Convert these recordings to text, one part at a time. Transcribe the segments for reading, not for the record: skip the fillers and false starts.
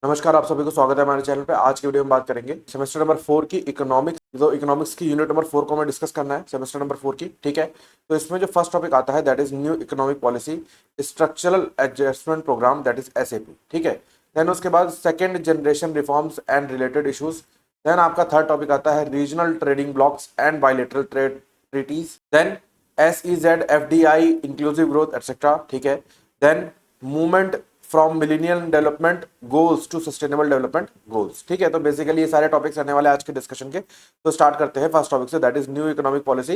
नमस्कार, आप सभी को स्वागत है हमारे चैनल पे। आज की वीडियो में बात करेंगे सेमेस्टर नंबर 4 की इकोनॉमिक्स। तो इकोनॉमिक्स की यूनिट नंबर 4 को हमें डिस्कस करना है, सेमेस्टर नंबर 4 की। ठीक है, तो इसमें जो फर्स्ट टॉपिक आता है that is new economic policy structural adjustment programme, that is SAP. ठीक है, देन उसके बाद second generation reforms and related issues. Then आपका थर्ड टॉपिक आता है regional trading blocks and bilateral trade treaties. Then SEZ FDI inclusive growth etcetera. ठीक है, then movement from millennial development goals to sustainable development goals. ठीक है, तो basically ये सारे टॉपिक्स रहने वाले आज के डिस्कशन के। तो स्टार्ट करते हैं फर्स्ट टॉपिक से, that is new economic policy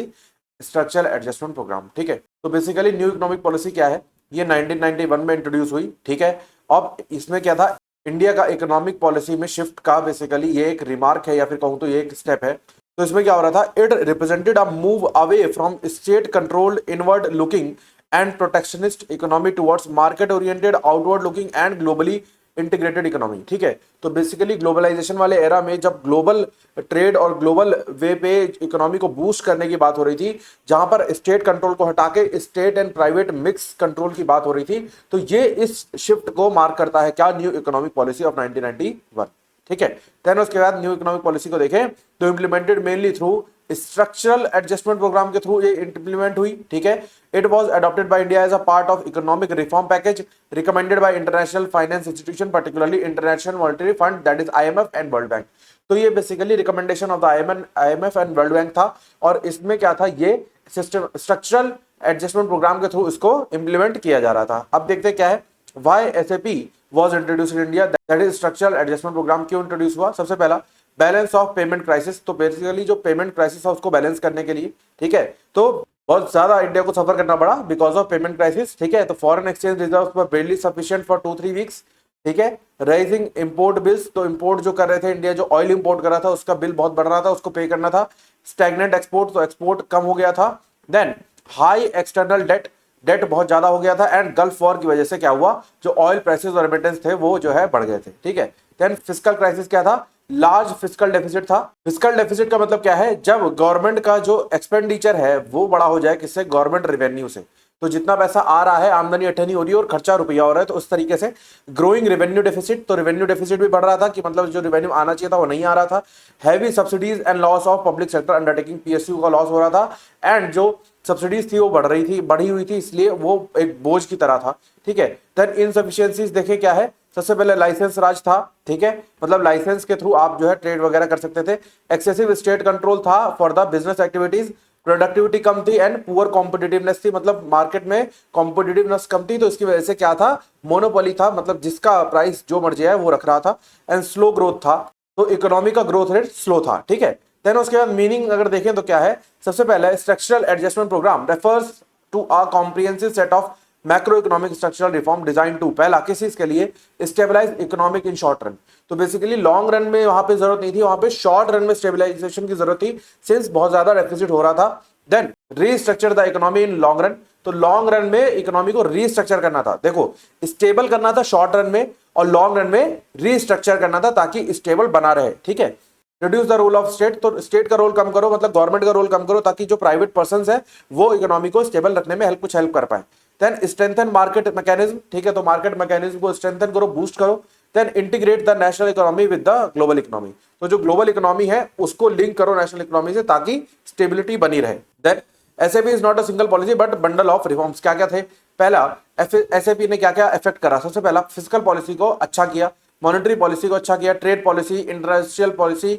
structural adjustment programme. ठीक है, तो बेसिकली न्यू इकोनॉमिक पॉलिसी क्या है, ये 1991 में इंट्रोड्यूस हुई। ठीक है, अब इसमें क्या था, इंडिया का इकोनॉमिक पॉलिसी में शिफ्ट का बेसिकली ये एक रिमार्क है या फिर कहूं तो ये एक स्टेप है। तो इसमें क्या हो रहा था, it represented a move away from state controlled inward looking and protectionist economy towards market oriented outward looking and globally integrated economy। ठीक है, तो बेसिकली ग्लोबलाइजेशन वाले एरा में जब ग्लोबल ट्रेड और ग्लोबल वे पे इकोनॉमी को बूस्ट करने की बात हो रही थी, जहां पर स्टेट कंट्रोल को हटा के state and private mix control की बात हो रही थी, तो ये इस शिफ्ट को मार्क करता है क्या, न्यू इकोनॉमिक पॉलिसी ऑफ 1991। ठीक है, देन उसके बाद न्यू इकोनॉमिक पॉलिसी को देखें तो implemented mainly through structural adjustment programme के थ्रू ये इंप्लीमेंट हुई। ठीक है, it was adopted by India as a part of economic reform package recommended by international finance institution, particularly international monetary fund, that is IMF and world bank. तो ये basically recommendation of the IMF and world bank था, और इसमें क्या था, ये system structural adjustment programme के through इसको इंप्लीमेंट किया जा रहा था। अब देखते क्या है, why SAP was introduced in India, that is structural adjustment program क्यों इंट्रोड्यूस हुआ। सबसे पहला, बैलेंस ऑफ पेमेंट क्राइसिस। तो बेसिकली जो पेमेंट क्राइसिस है उसको बैलेंस करने के लिए। ठीक है, तो बहुत ज्यादा इंडिया को सफर करना पड़ा बिकॉज ऑफ पेमेंट क्राइसिस। ठीक है, तो foreign exchange reserves were barely sufficient for 2-3 weeks. ठीक है, राइजिंग इंपोर्ट बिल्स, तो इंपोर्ट जो कर रहे थे इंडिया, जो ऑयल इंपोर्ट कर रहा था उसका बिल बहुत बढ़ रहा था, उसको पे करना था। स्टैग्नेंट एक्सपोर्ट, तो एक्सपोर्ट कम हो गया था। Then high external debt, debt बहुत ज्यादा हो गया था, एंड गल्फ वॉर की वजह से क्या हुआ, जो ऑयल प्राइसेस और रेमिटेंस थे वो जो है बढ़ गए थे। ठीक है, देन फिस्कल क्राइसिस क्या था, लार्ज फिस्कल डेफिसिट था। फिस्कल डेफिसिट का मतलब क्या है, जब गवर्नमेंट का जो एक्सपेंडिचर है वो बड़ा हो जाए, किससे, गवर्नमेंट रेवेन्यू से। तो जितना पैसा आ रहा है, आमदनी अठनी हो रही है और खर्चा रुपया हो रहा है, तो उस तरीके से ग्रोइंग रेवेन्यू डेफिसिट, तो रेवेन्यू डेफिसिट भी बढ़ रहा था कि मतलब जो रेवेन्यू आना चाहिए था वो नहीं आ रहा था। Heavy subsidies and loss of public sector undertaking, PSU का लॉस हो रहा था, एंड जो सब्सिडीज थी वो बढ़ी हुई थी, इसलिए वो एक बोझ की तरह था। ठीक है, देन इनसफिशियंसीज देखे क्या है, सबसे पहले लाइसेंस राज था। ठीक है, मतलब लाइसेंस के थ्रू आप जो है ट्रेड वगैरह कर सकते थे। एक्सेसिव स्टेट कंट्रोल था for the business activities, productivity कम थी, एंड पुअर कॉम्पिटिटिवनेस थी, मतलब मार्केट में कॉम्पिटिटिवनेस कम थी, तो इसकी वजह से क्या था, मोनोपोली था, मतलब जिसका प्राइस जो मर्जी है वो रख रहा था। एंड स्लो ग्रोथ था, तो इकोनॉमी का ग्रोथ रेट स्लो था। ठीक है, देन उसके बाद मीनिंग अगर देखें तो क्या है, सबसे पहले structural adjustment programme refers to a comprehensive set of macro economic structural reform design to, पहला किस चीज के लिए, stabilise economic in short run. तो बेसिकली लॉन्ग रन में वहां पे जरूरत नहीं थी, वहां पे शॉर्ट रन में स्टेबलाइजेशन की जरूरत थी, सिंस बहुत ज्यादा डेफिसिट हो रहा था। Then restructure the economy in long run, तो लॉन्ग रन में इकोनॉमी को रीस्ट्रक्चर करना था। देखो, स्टेबल करना था शॉर्ट रन में, और लॉन्ग रन में रीस्ट्रक्चर करना था ताकि स्टेबल बना रहे। ठीक है, reduce the role of state, तो स्टेट का रोल कम करो, मतलब गवर्नमेंट का रोल कम करो, ताकि जो प्राइवेट पर्सन है वो इकोनॉमी को स्टेबल रखने में कुछ हेल्प कर पाए। देन स्ट्रेंथन मार्केट मैकेनिज्म, ठीक है, तो मार्केट मैकेनिज्म को स्ट्रेंथन करो, बूस्ट करो। Then integrate the national economy with the global economy, तो जो ग्लोबल इकोनॉमी है उसको लिंक करो नेशनल इकोनॉमी से ताकि स्टेबिलिटी बनी रहे। Then SAP is not a single policy but bundle of reforms. क्या क्या थे, पहला SAP ने क्या क्या इफेक्ट करा, सबसे पहला फिजिकल पॉलिसी को अच्छा किया, मॉनेटरी पॉलिसी को अच्छा किया, trade policy, industrial policy,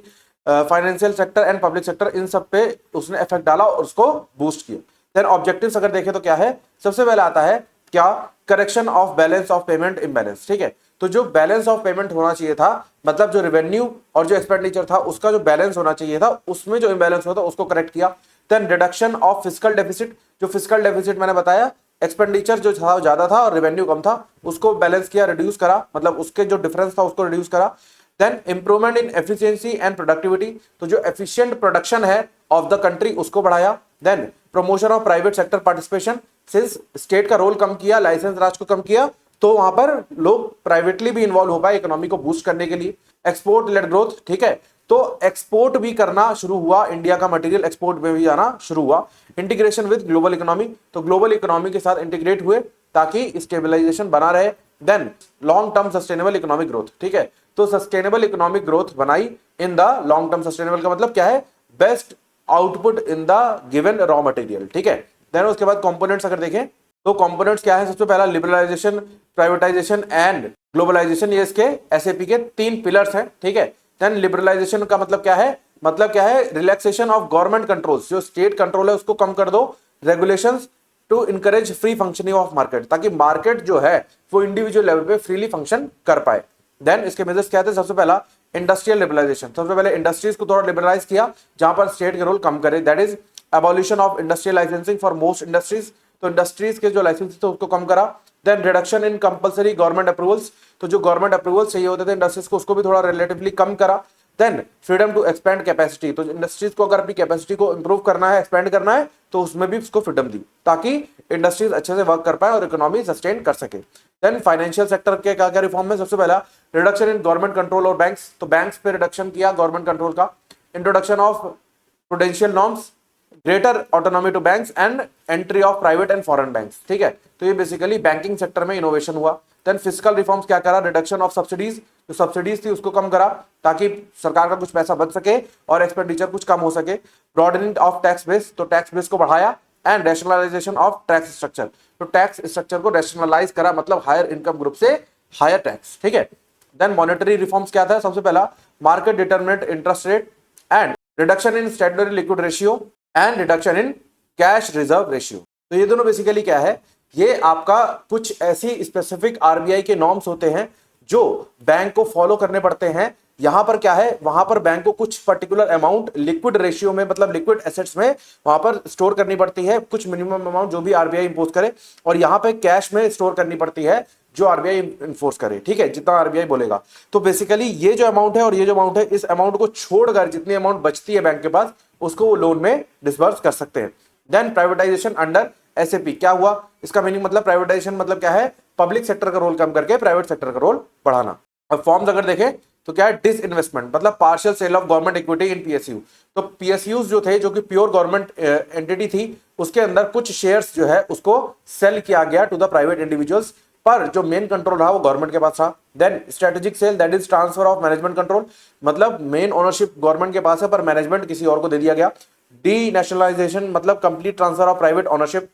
financial sector and public sector, इन सब पे उसने इफेक्ट डाला और उसको बूस्ट किया। देन ऑब्जेक्टिव्स अगर देखें तो क्या है, सबसे पहले आता है क्या, correction of balance of payment imbalance. ठीक है, तो जो बैलेंस ऑफ पेमेंट होना चाहिए था, मतलब जो रेवेन्यू और जो एक्सपेंडिचर था उसका जो बैलेंस होना चाहिए था, उसमें जो इम्बैलेंस होता उसको करेक्ट किया। Then reduction of physical deficit, जो फिजिकल डेफिसिट मैंने बताया, एक्सपेंडिचर जो था ज्यादा था और रेवेन्यू कम था, उसको बैलेंस किया, रिड्यूस करा, मतलब उसके जो डिफरेंस था उसको रिड्यूस करा। Then improvement in efficiency and productivity, तो जो एफिशिएंट प्रोडक्शन है ऑफ द कंट्री उसको बढ़ाया। Then promotion of private sector participation, since state का रोल कम किया, लाइसेंस राज को कम किया, तो वहां पर लोग प्राइवेटली भी इन्वॉल्व हो पाए इकोनॉमी को बूस्ट करने के लिए। एक्सपोर्ट लेड ग्रोथ, ठीक है, तो एक्सपोर्ट भी करना शुरू हुआ, इंडिया का मटेरियल एक्सपोर्ट में भी जाना शुरू हुआ। इंटीग्रेशन विद ग्लोबल इकोनॉमी, तो ग्लोबल इकोनॉमी के साथ इंटीग्रेट हुए ताकि स्टेबलाइजेशन बना रहे। Then long term sustainable economic growth, ठीक है। तो सस्टेनेबल इकोनॉमिक ग्रोथ बनाई in the long term. Sustainable का मतलब क्या है, best output in the given raw material, ठीक है। देन उसके बाद कंपोनेंट्स अगर देखें तो कंपोनेंट्स क्या है, सबसे पहला लिबरलाइजेशन, प्राइवेटाइजेशन एंड ग्लोबलाइजेशन, ये इसके एसएपी के 3 पिलर्स हैं, ठीक है। देन लिबरलाइजेशन का मतलब क्या है, रिलैक्सेशन ऑफ गवर्नमेंट कंट्रोल्स, जो स्टेट कंट्रोल है उसको कम कर दो, regulations to encourage free functioning of market, ताकि मार्केट जो है वो इंडिविजुअल लेवल पे फ्रीली फंक्शन कर पाए। देन इसके मेजर्स क्या थे, सबसे पहला इंडस्ट्रियल लिबरलाइजेशन, सबसे पहले इंडस्ट्रीज को थोड़ा लिबरलाइज किया जहां पर स्टेट के रोल कम करे, that is abolition of industrial licensing for most industries, तो इंडस्ट्रीज के जो लाइसेंस थे उसको कम करा। Then reduction in compulsory government approvals, तो जो गवर्नमेंट अप्रूवल चाहिए होते थे इंडस्ट्रीज को उसको भी थोड़ा रिलेटिवली कम करा। Then freedom to expand capacity, तो इंडस्ट्रीज को अगर अपनी कैपेसिटी को इंप्रूव करना है, एक्सपेंड करना है, तो उसमें भी उसको फ्रीडम दी ताकि इंडस्ट्रीज अच्छे से वर्क कर पाए और इकोनॉमी सस्टेन कर सके। देन फाइनेंशियल सेक्टर के क्या क्या रिफॉर्म में, सबसे पहला रिडक्शन इन गवर्नमेंट कंट्रोल और बैंक्स, तो बैंक्स पे रिडक्शन किया गवर्नमेंट कंट्रोल का। Introduction of prudential norms, greater autonomy to banks and entry of private and foreign banks, ठीक है। तो ये बेसिकली बैंकिंग सेक्टर में इनोवेशन हुआ। देन फिस्कल रिफॉर्म्स क्या करा, रिडक्शन ऑफ सब्सिडीज, जो सब्सिडीज थी उसको कम करा ताकि सरकार का कुछ पैसा बच सके और एक्सपेंडिचर कुछ कम हो सके। ब्रॉडनिंग ऑफ टैक्स बेस, तो टैक्स बेस को बढ़ाया। And rationalisation of tax structure, तो टैक्स स्ट्रक्चर को रैशनलाइज करा, मतलब हायर इनकम ग्रुप से हायर टैक्स, ठीक है। देन मॉनेटरी रिफॉर्म्स क्या था, सबसे पहला market determinate interest rate and reduction in statutory liquid ratio and reduction in cash reserve ratio. तो ये दोनों बेसिकली क्या है, ये आपका कुछ ऐसी स्पेसिफिक आरबीआई के नॉर्म्स होते हैं जो बैंक को फॉलो करने पड़ते हैं। यहां पर क्या है, वहां पर बैंक को कुछ पर्टिकुलर अमाउंट लिक्विड रेशियो में, मतलब लिक्विड एसेट्स में वहां पर स्टोर करनी पड़ती है, कुछ मिनिमम अमाउंट जो भी आरबीआई इंपोज करे, और यहां पे कैश में स्टोर करनी पड़ती है जो आरबीआई इन्फोर्स करे, ठीक है, जितना आरबीआई बोलेगा। तो बेसिकली ये जो अमाउंट है और ये जो अमाउंट है, इस अमाउंट को छोड़कर जितनी अमाउंट बचती है बैंक के पास उसको वो लोन में डिसबर्स कर सकते हैं। देन प्राइवेटाइजेशन अंडर एसएपी, क्या हुआ, इसका मीनिंग मतलब प्राइवेटाइजेशन मतलब क्या है, पब्लिक सेक्टर का रोल कम करके प्राइवेट सेक्टर का रोल बढ़ाना। अब फॉर्म्स अगर देखें तो क्या है, डिसइन्वेस्टमेंट मतलब partial sale of government equity in PSU, तो पीएसयू जो थे, जो कि प्योर गवर्नमेंट एंटिटी थी, उसके अंदर कुछ शेयर्स जो है उसको सेल किया गया टू द प्राइवेट इंडिविजुअल्स, पर जो मेन कंट्रोल रहा वो गवर्नमेंट के पास था। Then strategic sale, that is transfer of management control, मतलब मेन ओनरशिप गवर्नमेंट के पास है पर मैनेजमेंट किसी और को दे दिया गया। डी नेशनलाइजेशन मतलब complete transfer of private ownership,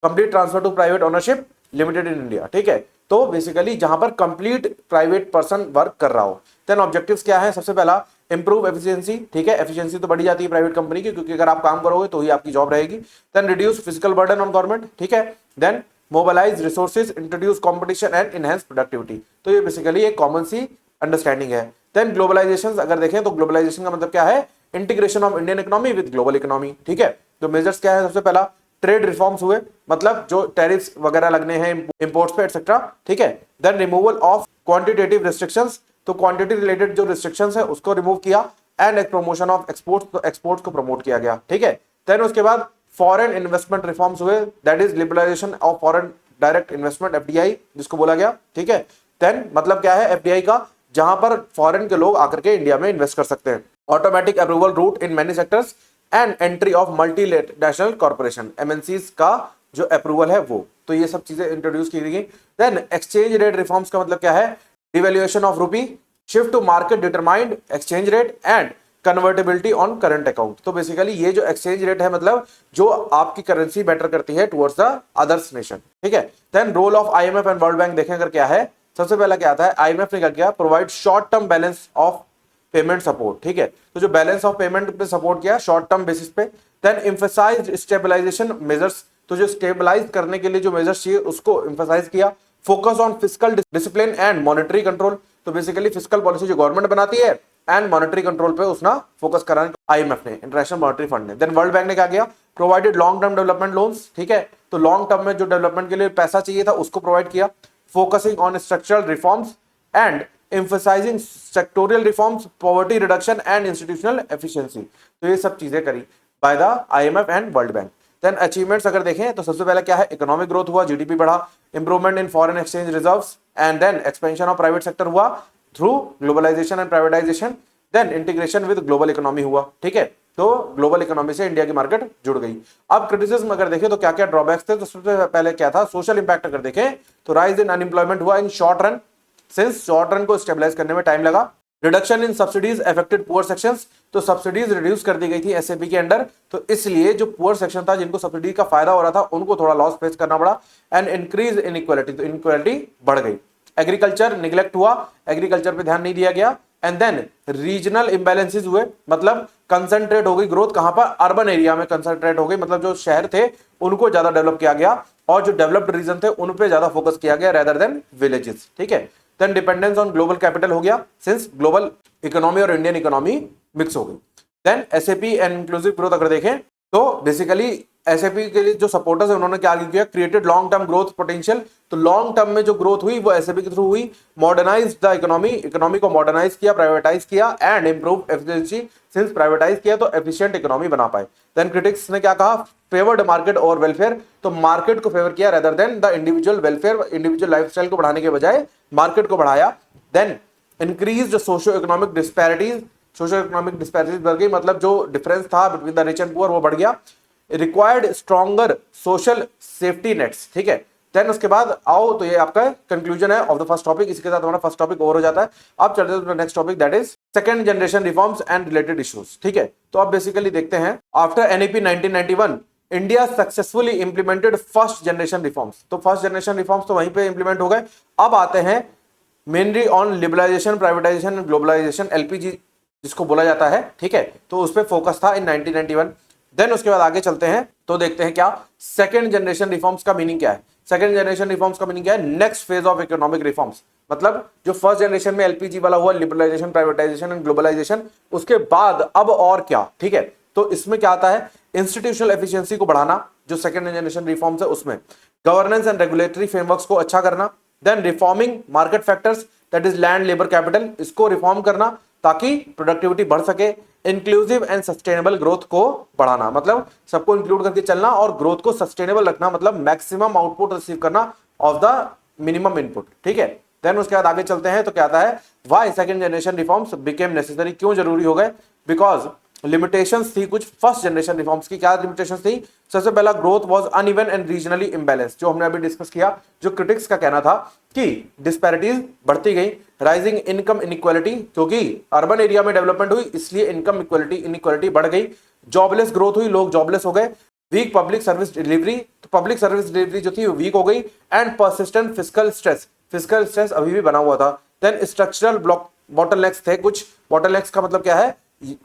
complete transfer to private ownership limited in India, ठीक है। तो बेसिकली जहां पर कंप्लीट प्राइवेट पर्सन वर्क कर रहा हो। देन ऑब्जेक्टिव्स क्या है, सबसे पहला इंप्रूव एफिशिएंसी, ठीक है, एफिशिएंसी तो बढ़ी जाती है प्राइवेट कंपनी की, क्योंकि अगर आप काम करोगे तो ही आपकी जॉब रहेगी। Then reduce physical burden on government, ठीक है। Then mobilise resources, introduce competition and enhance productivity, तो ये बेसिकली एक कॉमन सी अंडरस्टैंडिंग है। देन ग्लोबलाइजेशन अगर देखें तो ग्लोबलाइजेशन का मतलब क्या है, integration of Indian economy with global economy, ठीक है। तो मेजर्स क्या है, सबसे पहला ट्रेड रिफॉर्म्स हुए, मतलब जो टैरिफ्स वगैरह लगने हैं इंपोर्ट्स पे एटसेट्रा, ठीक है। Then removal of quantitative restrictions, तो क्वांटिटी रिलेटेड जो रिस्ट्रिक्शंस है उसको रिमूव किया। एंड प्रमोशन ऑफ एक्सपोर्ट्स, तो एक्सपोर्ट्स को प्रमोट किया गया, ठीक है। देन उसके बाद फॉरेन इन्वेस्टमेंट रिफॉर्म्स हुए, that is liberalisation of foreign direct investment, FDI जिसको बोला गया, ठीक है। देन मतलब क्या है एफडीआई का, जहां पर फॉरेन के लोग आकर के इंडिया में इन्वेस्ट कर सकते हैं। Automatic approval route in many sectors and entry of multinational corporation, MNCs का जो अप्रूवल है वो, तो ये सब चीजें इंट्रोड्यूस की गई। देन एक्सचेंज रेट रिफॉर्म्स का मतलब क्या है, devaluation of rupee, shift to market determined exchange rate and convertibility on current account, तो बेसिकली ये जो एक्सचेंज रेट है मतलब जो आपकी करेंसी बेटर करती है टुवर्ड्स द अदर्स नेशन, ठीक है। Then role of IMF and world Bank देखें अगर क्या है, सबसे पहला क्या आता है, आईएमएफ ने क्या किया, provide short term balance of payment support, ठीक है। तो जो बैलेंस ऑफ पेमेंट पे सपोर्ट किया शॉर्ट टर्म बेसिस पे। देन एम्फसाइज्ड स्टेबलाइजेशन मेजर्स, तो जो स्टेबलाइज करने के लिए जो मेजर्स चाहिए उसको एम्फसाइज किया। Focus on fiscal discipline and monetary control, तो बेसिकली फिस्कल पॉलिसी जो गवर्नमेंट बनाती है एंड मॉनेटरी कंट्रोल पे उसना फोकस करा आईएमएफ ने, इंटरनेशनल मॉनेटरी फंड ने। देन वर्ल्ड बैंक ने क्या किया, provided long term development loans, ठीक है। तो लॉन्ग टर्म में जो डेवलपमेंट के लिए पैसा चाहिए था उसको प्रोवाइड किया। Focusing on structural reforms and emphasizing sectorial reforms, poverty reduction and institutional efficiency, तो ये सब चीजें करी by the IMF and world Bank. Then achievements अगर देखें तो सबसे पहले क्या है, इकोनॉमिक ग्रोथ हुआ, जीडीपी बढ़ा, improvement in foreign exchange reserves and then expansion of private sector हुआ through globalisation and privatisation. Then integration with global economy हुआ, ठीक है। तो ग्लोबल इकोनॉमी से इंडिया की मार्केट जुड़ गई। अब क्रिटिसिज्म अगर देखें तो क्या क्या ड्रॉबैक्स थे, तो सबसे पहले क्या था, सोशल इंपैक्ट अगर देखें तो राइज इन अनएम्प्लॉयमेंट हुआ इन short run, since short run को स्टेबलाइज करने में टाइम लगा। Reduction in subsidies affected poor sections, तो सब्सिडीज रिड्यूस कर दी गई थी एसएपी के अंडर, तो इसलिए जो पुअर सेक्शन था जिनको सब्सिडी का फायदा हो रहा था उनको थोड़ा लॉस फेस करना पड़ा। एंड इंक्रीज इन इक्वालिटी, तो इनक्वालिटी बढ़ गई। एग्रीकल्चर निगलेक्ट हुआ, एग्रीकल्चर पे ध्यान नहीं दिया गया। एंड देन रीजनल इंबैलेंसेस हुए, मतलब कंसंट्रेट हो गई ग्रोथ कहां पर, अर्बन एरिया में कंसंट्रेट हो गई, मतलब जो शहर थे उनको ज्यादा डेवलप किया गया और जो डेवलप्ड रीजन थे उन पे ज्यादा फोकस किया गया रेदर देन विलेजेस, ठीक है। Then dependence on global capital हो गया, सिंस ग्लोबल इकोनॉमी और इंडियन इकोनॉमी मिक्स हो गई। Then SAP and inclusive growth अगर देखें तो बेसिकली एसएपी के लिए जो सपोर्टर्स है उन्होंने क्या आगे किया, created long term growth potential, तो लॉन्ग टर्म में जो ग्रोथ हुई वो एसएपी के थ्रू हुई। मॉडर्नाइज द इकोनॉमी, इकोनॉमी को मॉडर्नाइज किया, प्राइवेटाइज किया and improve efficiency, since privatise किया तो एफिशिएंट इकोनॉमी बना पाए। देन क्रिटिक्स ने क्या कहा, फेवर्ड मार्केट और वेलफेयर, तो मार्केट को फेवर किया rather than the individual welfare, individual lifestyle को बढ़ाने के बजाय मार्केट को बढ़ाया। Then increase socio economic disparities, social economic disparities बढ़ गई, मतलब जो डिफरेंस था between the rich and poor वो बढ़ गया। Required stronger social safety nets, ठीक है। देन उसके बाद आओ तो ये आपका कंक्लूजन है ऑफ द फर्स्ट टॉपिक, इसके साथ हमारा फर्स्ट टॉपिक ओवर हो जाता है। अब चलते हैं next topic, that is second generation reforms and related issues, ठीक है। तो अब बेसिकली देखते हैं, after NEP 1991 India successfully implemented first generation reforms, तो फर्स्ट जनरेशन रिफॉर्म्स तो वहीं पे इंप्लीमेंट हो गए। अब आते हैं mainly on liberalisation, privatisation and globalisation, LPG जिसको बोला जाता है, ठीक है, तो उस पर फोकस था इन 1991। देन उसके बाद आगे चलते हैं तो देखते हैं क्या सेकंड जनरेशन रिफॉर्म्स का मीनिंग क्या है। सेकंड जनरेशन रिफॉर्म्स का मीनिंग क्या है, next phase of economic reforms, मतलब जो फर्स्ट जनरेशन में एलपीजी वाला हुआ, लिबरलाइजेशन, प्राइवेटाइजेशन एंड ग्लोबलाइजेशन, उसके बाद अब और क्या, ठीक है। तो इसमें क्या आता है, इंस्टीट्यूशनल एफिशिएंसी को बढ़ाना, जो सेकंड जनरेशन रिफॉर्म्स है उसमें गवर्नेंस एंड रेगुलेटरी फ्रेमवर्क्स को अच्छा करना। Then reforming market factors, that is land, labour, capital, इसको रिफॉर्म करना ताकि प्रोडक्टिविटी बढ़ सके। इंक्लूसिव एंड सस्टेनेबल ग्रोथ को बढ़ाना, मतलब सबको इंक्लूड करके चलना और ग्रोथ को सस्टेनेबल रखना, मतलब मैक्सिमम आउटपुट रिसीव करना ऑफ द मिनिमम इनपुट, ठीक है। देन उसके बाद आगे चलते हैं तो क्या आता है, why second generation reforms became necessary, क्यों जरूरी हो गए, बिकॉज लिमिटेशंस थी कुछ फर्स्ट जनरेशन रिफॉर्म्स की। क्या लिमिटेशंस थी, सबसे पहला growth was uneven and regionally imbalance, जो हमने अभी डिस्कस किया, जो क्रिटिक्स का कहना था कि डिस्पैरिटीज बढ़ती गई। राइजिंग इनकम इनइक्वालिटी, क्योंकि अर्बन एरिया में डेवलपमेंट हुई इसलिए इनकम इक्वालिटी इनइक्वालिटी बढ़ गई। जॉबलेस ग्रोथ हुई, लोग जॉबलेस हो गए। वीक पब्लिक सर्विस डिलीवरी, तो पब्लिक सर्विस डिलीवरी जो थी वो वीक हो गई। And persistent fiscal stress, fiscal stress अभी भी बना हुआ था। देन स्ट्रक्चरल ब्लॉक बॉटलनेक्स थे, कुछ बॉटलनेक्स का मतलब क्या है,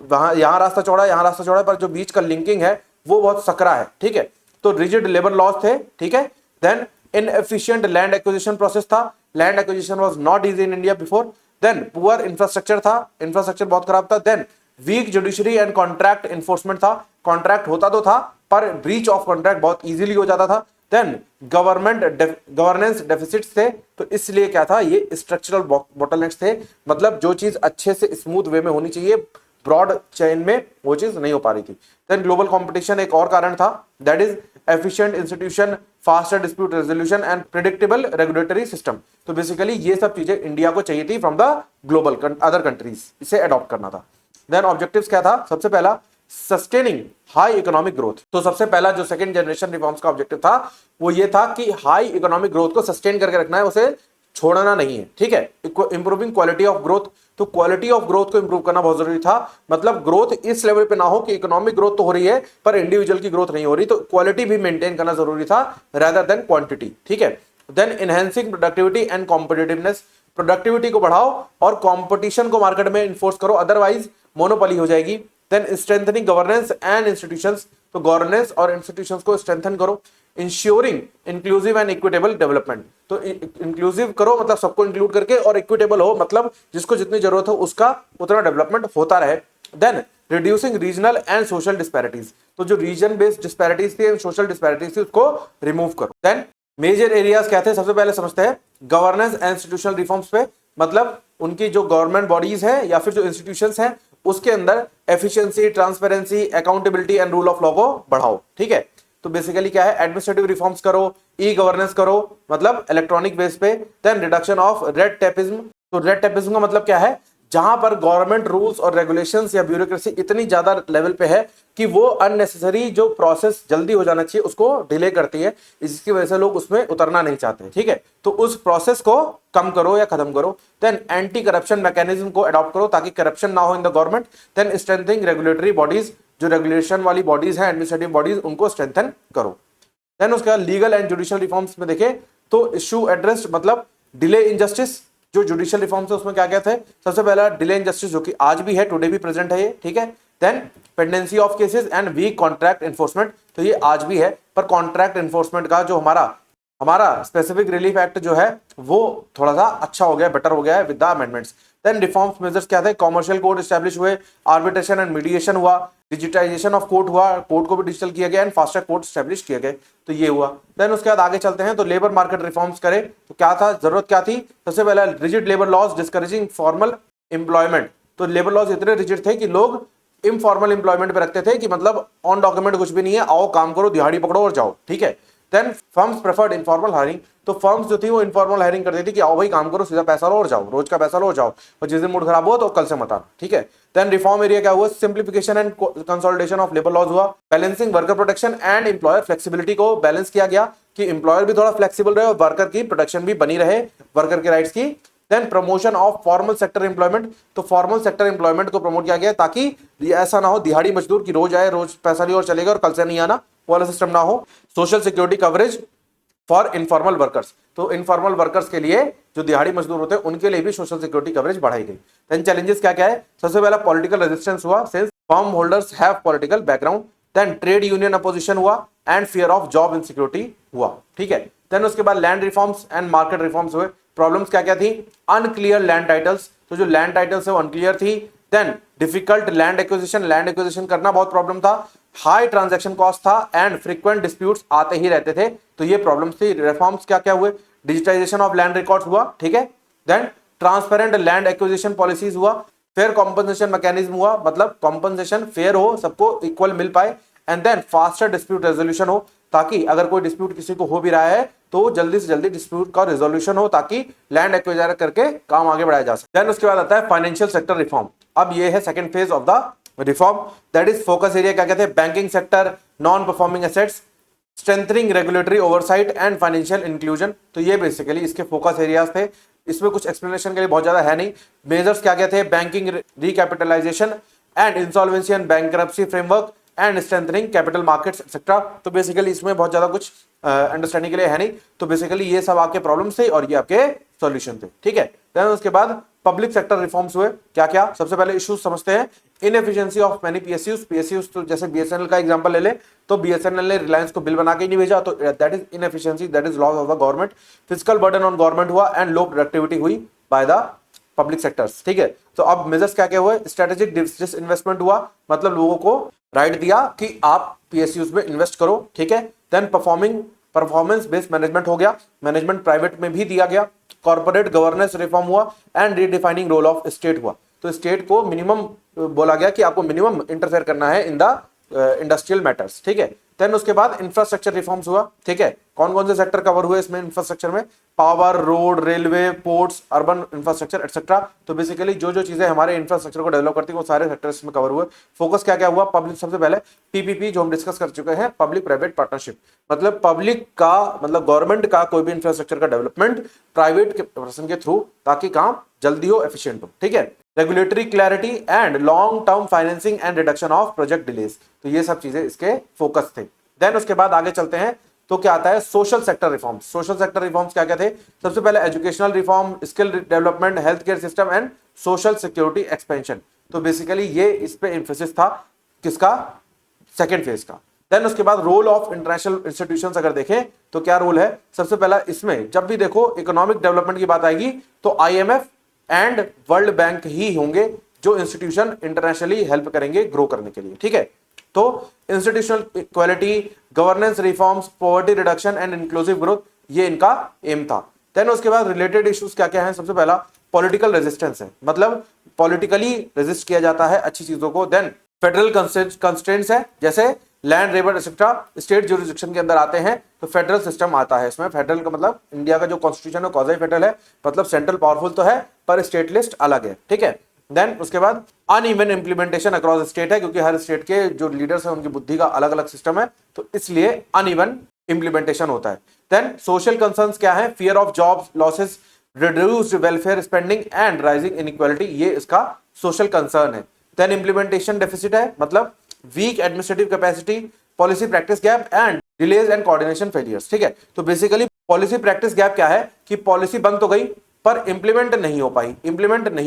वहां यहां रास्ता चौड़ा है, यहां रास्ता चौड़ा है, पर जो बीच का लिंकिंग है वो बहुत सकरा है, ठीक है। तो रिजिड लेबर लॉज थे, ठीक है। Then inefficient land acquisition process था, land acquisition was not easy in India before. Then poor infrastructure था, इंफ्रास्ट्रक्चर बहुत खराब था। Then weak judiciary and contract enforcement था, कॉन्ट्रैक्ट होता तो था पर ब्रीच ऑफ कॉन्ट्रैक्ट बहुत इजीली हो जाता था। देन गवर्नेंस डेफिसिट्स थे, तो इसलिए क्या था, ये स्ट्रक्चरल बॉटलनेक्स थे, मतलब जो चीज अच्छे से स्मूथ वे में होनी चाहिए ब्रॉड चेन में वो चीज नहीं हो पा रही थी। देन ग्लोबल कंपटीशन एक और कारण था, that is efficient institution, faster dispute resolution and predictable regulatory system. तो बेसिकली ये सब चीजें इंडिया को चाहिए थी from the global other countries, इसे अडॉप्ट करना था। देन ऑब्जेक्टिव्स क्या था, सबसे पहला सस्टेनिंग हाई इकोनॉमिक ग्रोथ, तो सबसे पहला जो सेकंड जनरेशन रिफॉर्म्स का ऑब्जेक्टिव था वो ये था कि हाई इकोनॉमिक ग्रोथ को सस्टेन करके रखना है, उसे छोड़ना नहीं है, ठीक है। इंप्रूविंग क्वालिटी ऑफ ग्रोथ, तो क्वालिटी ऑफ ग्रोथ को इंप्रूव करना बहुत जरूरी था, मतलब ग्रोथ इस लेवल पे ना हो कि इकोनॉमिक ग्रोथ तो हो रही है पर इंडिविजुअल की ग्रोथ नहीं हो रही, तो क्वालिटी भी मेंटेन करना जरूरी था रेदर देन क्वांटिटी, ठीक है। Then enhancing productivity and competitiveness, productivity को बढ़ाओ और कॉम्पिटिशन को मार्केट में इन्फोर्स करो, अदरवाइज मोनोपोली हो जाएगी। Then strengthening governance and institutions, तो गवर्नेंस और इंस्टीट्यूशंस को स्ट्रेंथन करो। Ensuring inclusive and equitable development, तो इंक्लूसिव करो मतलब सबको इंक्लूड करके, और इक्विटेबल हो मतलब जिसको जितनी जरूरत हो उसका उतना डेवलपमेंट होता रहे। Then reducing regional and social disparities, तो जो रीजन बेस्ड डिस्पैरिटीज थी, सोशल डिस्पैरिटीज थी, उसको रिमूव करो। देन मेजर एरियाज क्या थे, सबसे पहले समझते हैं गवर्नेंस एंड इंस्टीट्यूशनल रिफॉर्म्स पे, मतलब उनकी जो गवर्नमेंट बॉडीज है या फिर जो इंस्टीट्यूशंस हैं उसके अंदर efficiency, transparency, accountability and rule of law को बढ़ाओ, ठीक है। तो बेसिकली क्या है, एडमिनिस्ट्रेटिव रिफॉर्म्स करो, ई गवर्नेंस करो मतलब इलेक्ट्रॉनिक बेस पे। Then reduction of red tapism, तो रेड टेपिज्म का मतलब क्या है, जहां पर गवर्नमेंट रूल्स और रेगुलेशंस या ब्यूरोक्रेसी इतनी ज्यादा लेवल पे है कि वो अननेसेसरी जो प्रोसेस जल्दी हो जाना चाहिए उसको डिले करती है, इसकी वजह से लोग उसमें उतरना नहीं चाहते। ठीक है, तो उस प्रोसेस को कम करो या खत्म करो। देन एंटी करप्शन मैकेनिज्म को अडॉप्ट करो ताकि करप्शन ना हो in the government. Then strengthening regulatory bodies, जो रेगुलेशन वाली बॉडीज हैं, एडमिनिस्ट्रेटिव बॉडीज, उनको स्ट्रेंथन करो। देन उसके बाद लीगल एंड जुडिशियल रिफॉर्म्स में देखें तो इशू एड्रेस मतलब डिले इनजस्टिस, जो जुडिशियल रिफॉर्म्स है उसमें क्या क्या थे, सबसे पहला डिले इनजस्टिस जो कि आज भी है, टुडे भी प्रेजेंट है ये। ठीक है, then pendency of cases and weak contract enforcement, तो ये आज भी है, पर कॉन्ट्रैक्ट एनफोर्समेंट का जो हमारा स्पेसिफिक रिलीफ एक्ट जो है वो थोड़ा सा अच्छा हो गया, बेटर हो गया है with the amendments. Then reforms measures क्या थे, कॉमर्शियल कोर्ट एस्टैब्लिश हुए, आर्बिट्रेशन एंड मीडिएशन हुआ, डिजिटाइजेशन ऑफ कोर्ट हुआ, कोर्ट को भी डिजिटल किया गया and fast track court establish किए गए, तो ये हुआ। देन उसके बाद आगे चलते हैं तो लेबर मार्केट रिफॉर्म्स करें तो क्या था, जरूरत क्या थी, सबसे पहला rigid labour laws discouraging formal employment, तो लेबर लॉज इतने रिजिड थे कि लोग इनफॉर्मल एम्प्लॉयमेंट पे रखते थे कि मतलब ऑन डॉक्यूमेंट कुछ भी नहीं है, आओ काम करो, दिहाड़ी पकड़ो और जाओ। ठीक है, then firms preferred informal hiring, तो फर्म्स जो थी वो इनफॉर्मल हायरिंग करती थी कि आओ भाई काम करो, सीधा पैसा लो और जाओ, रोज का पैसा लो और जाओ, और जिस दिन मूड खराब हुआ तो कल से मत आना। ठीक है, देन रिफॉर्म एरिया क्या हुआ, simplification and consolidation of labour laws हुआ, balancing worker protection and employer flexibility को बैलेंस किया गया कि एम्प्लॉयर भी थोड़ा फ्लेक्सिबल रहे और वर्कर की प्रोटेक्शन भी बनी रहे, वर्कर के राइट्स की। Then promotion of formal sector employment, तो फॉर्मल सेक्टर एम्प्लॉयमेंट को प्रमोट किया गया ताकि ऐसा ना हो दिहाड़ी मजदूर की रोज आए, रोज पैसा लियो और चलेगा और कल से नहीं आना, वो वाला सिस्टम ना हो। Social security coverage for informal workers, तो इनफॉर्मल वर्कर्स के लिए जो दिहाड़ी मजदूर होते हैं उनके लिए भी सोशल सिक्योरिटी कवरेज बढ़ाई गई। देन चैलेंजेस क्या क्या है, सबसे पहला पॉलिटिकल रेजिस्टेंस हुआ since firm holders have political background, then trade union opposition हुआ and fear of job insecurity हुआ। ठीक है, देन उसके बाद land reforms and market reforms हुए। प्रॉब्लम्स क्या क्या थी, अनक्लियर लैंड टाइटल्स, तो जो लैंड टाइटल्स है वो अनक्लियर थी। देन डिफिकल्ट लैंड एक्विजिशन करना बहुत प्रॉब्लम था, हाई ट्रांजैक्शन कॉस्ट था एंड फ्रीक्वेंट डिस्प्यूट्स आते ही रहते थे, तो ये प्रॉब्लम्स थी। रिफॉर्म्स क्या क्या हुए, डिजिटाइजेशन ऑफ लैंड रिकॉर्ड्स हुआ। ठीक है, then transparent land acquisition policies हुआ, फेयर कॉम्पनसेशन मैकेनिज्म हुआ, मतलब कॉम्पनसेशन फेयर हो, सबको इक्वल मिल पाए, and then faster dispute resolution हो ताकि अगर कोई डिस्प्यूट किसी को हो भी रहा है तो जल्दी से जल्दी डिस्प्यूट का रेजोल्यूशन हो ताकि लैंड एक्वायर करके काम आगे बढ़ाया जा सके। देन उसके बाद आता है फाइनेंशियल सेक्टर रिफॉर्म, अब ये है second phase of the reform, that is focus area क्या कहते हैं, banking sector, non performing assets, strengthening regulatory oversight and financial inclusion, तो ये बेसिकली इसके फोकस एरियाज थे। इसमें कुछ एक्सप्लेनेशन के लिए बहुत ज्यादा है नहीं। मेजर्स क्या क्या थे, banking recapitalisation and insolvency and bankruptcy framework and strengthening capital markets etcetera, तो बेसिकली इसमें बहुत ज्यादा कुछ अंडरस्टैंडिंग के लिए है नहीं, तो बेसिकली ये सब आपके प्रॉब्लम्स थे और ये आपके सॉल्यूशन थे। ठीक है, देन उसके बाद पब्लिक सेक्टर रिफॉर्म्स हुए, क्या क्या, सबसे पहले इश्यूज समझते हैं। इनएफिशिएंसी ऑफ मेनी पीएसयूज, तो जैसे बीएसएनएल का एग्जांपल ले ले तो बीएसएनएल ने रिलायंस को बिल बना के नहीं भेजा, तो that is inefficiency, that is loss of the government. Physical burden on government हुआ एंड लो प्रोडक्टिविटी हुई बाय द पब्लिक सेक्टर्स। ठीक है, तो अब मेजर्स क्या क्या हुए, स्ट्रेटेजिक डिसइन्वेस्टमेंट हुआ, मतलब लोगों को राइट दिया कि आप पीएसयूज में इन्वेस्ट करो। ठीक है, देन परफॉर्मेंस बेस्ड मैनेजमेंट हो गया, मैनेजमेंट प्राइवेट में भी दिया गया। कॉर्पोरेट गवर्नेंस रिफॉर्म हुआ and redefining role of state हुआ, तो स्टेट को मिनिमम बोला गया कि आपको मिनिमम इंटरफेयर करना है इन द इंडस्ट्रियल मैटर्स। ठीक है, देन उसके बाद इंफ्रास्ट्रक्चर रिफॉर्म्स हुआ। ठीक है, कौन कौन से सेक्टर कवर हुए इसमें इंफ्रास्ट्रक्चर में, power, road, railway, ports, urban infrastructure etcetera, तो बेसिकली जो जो चीजें हमारे इंफ्रास्ट्रक्चर को डेवलप करती है वो सारे सेक्टर्स में कवर हुए। फोकस क्या क्या हुआ, पब्लिक, सबसे पहले पीपीपी जो हम डिस्कस कर चुके हैं, पब्लिक प्राइवेट पार्टनरशिप, मतलब पब्लिक का मतलब गवर्नमेंट का कोई भी इंफ्रास्ट्रक्चर का डेवलपमेंट प्राइवेट के पर्सन के थ्रू, ताकि काम जल्दी हो, एफिशिएंट हो। ठीक है, regulatory clarity and long term financing and reduction of project delays, तो ये सब चीजें इसके फोकस थे। देन उसके बाद आगे चलते हैं तो क्या आता है, social sector reforms. Social sector reforms क्या क्या थे, सबसे पहले educational reform, skill development, health care system and social security expansion, तो बेसिकली ये इस पे एम्फेसिस था, किसका, सेकंड फेज का। देन उसके बाद रोल ऑफ इंटरनेशनल इंस्टीट्यूशंस अगर देखें तो क्या रोल है, सबसे पहला इसमें जब भी देखो इकोनॉमिक डेवलपमेंट की बात आएगी तो आईएमएफ एंड वर्ल्ड बैंक ही होंगे जो इंस्टीट्यूशन इंटरनेशनली हेल्प करेंगे ग्रो करने के लिए। ठीक है, तो institutional equality, governance reforms, poverty reduction and inclusive growth, ये इनका एम था। देन उसके बाद रिलेटेड इश्यूज क्या क्या है, सबसे पहला पॉलिटिकल रेजिस्टेंस है, मतलब पॉलिटिकली रेजिस्ट किया जाता है अच्छी चीजों को। देन फेडरल कंस्ट्रेंट्स है, जैसे land, river etcetera state jurisdiction के अंदर आते हैं, तो फेडरल सिस्टम आता है इसमें। फेडरल का मतलब इंडिया का जो कॉन्स्टिट्यूशन है क्वाज़ी फेडरल है, मतलब सेंट्रल पावरफुल तो है पर स्टेट लिस्ट अलग है। ठीक है, देन उसके बाद अनइवन इंप्लीमेंटेशन अक्रॉस स्टेट है, क्योंकि हर स्टेट के जो लीडर्स हैं उनकी बुद्धि का अलग अलग सिस्टम है, तो इसलिए अनइवन इंप्लीमेंटेशन होता है। देन सोशल कंसर्न्स क्या है, fear of jobs losses, reduced welfare spending and rising inequality, ये इसका सोशल कंसर्न है। देन इंप्लीमेंटेशन डेफिसिट है, मतलब weak administrative capacity, policy practice gap and delays and coordination failures. ठीक है, तो बेसिकली पॉलिसी प्रैक्टिस गैप क्या है कि पॉलिसी बन तो गई पर इंप्लीमेंट नहीं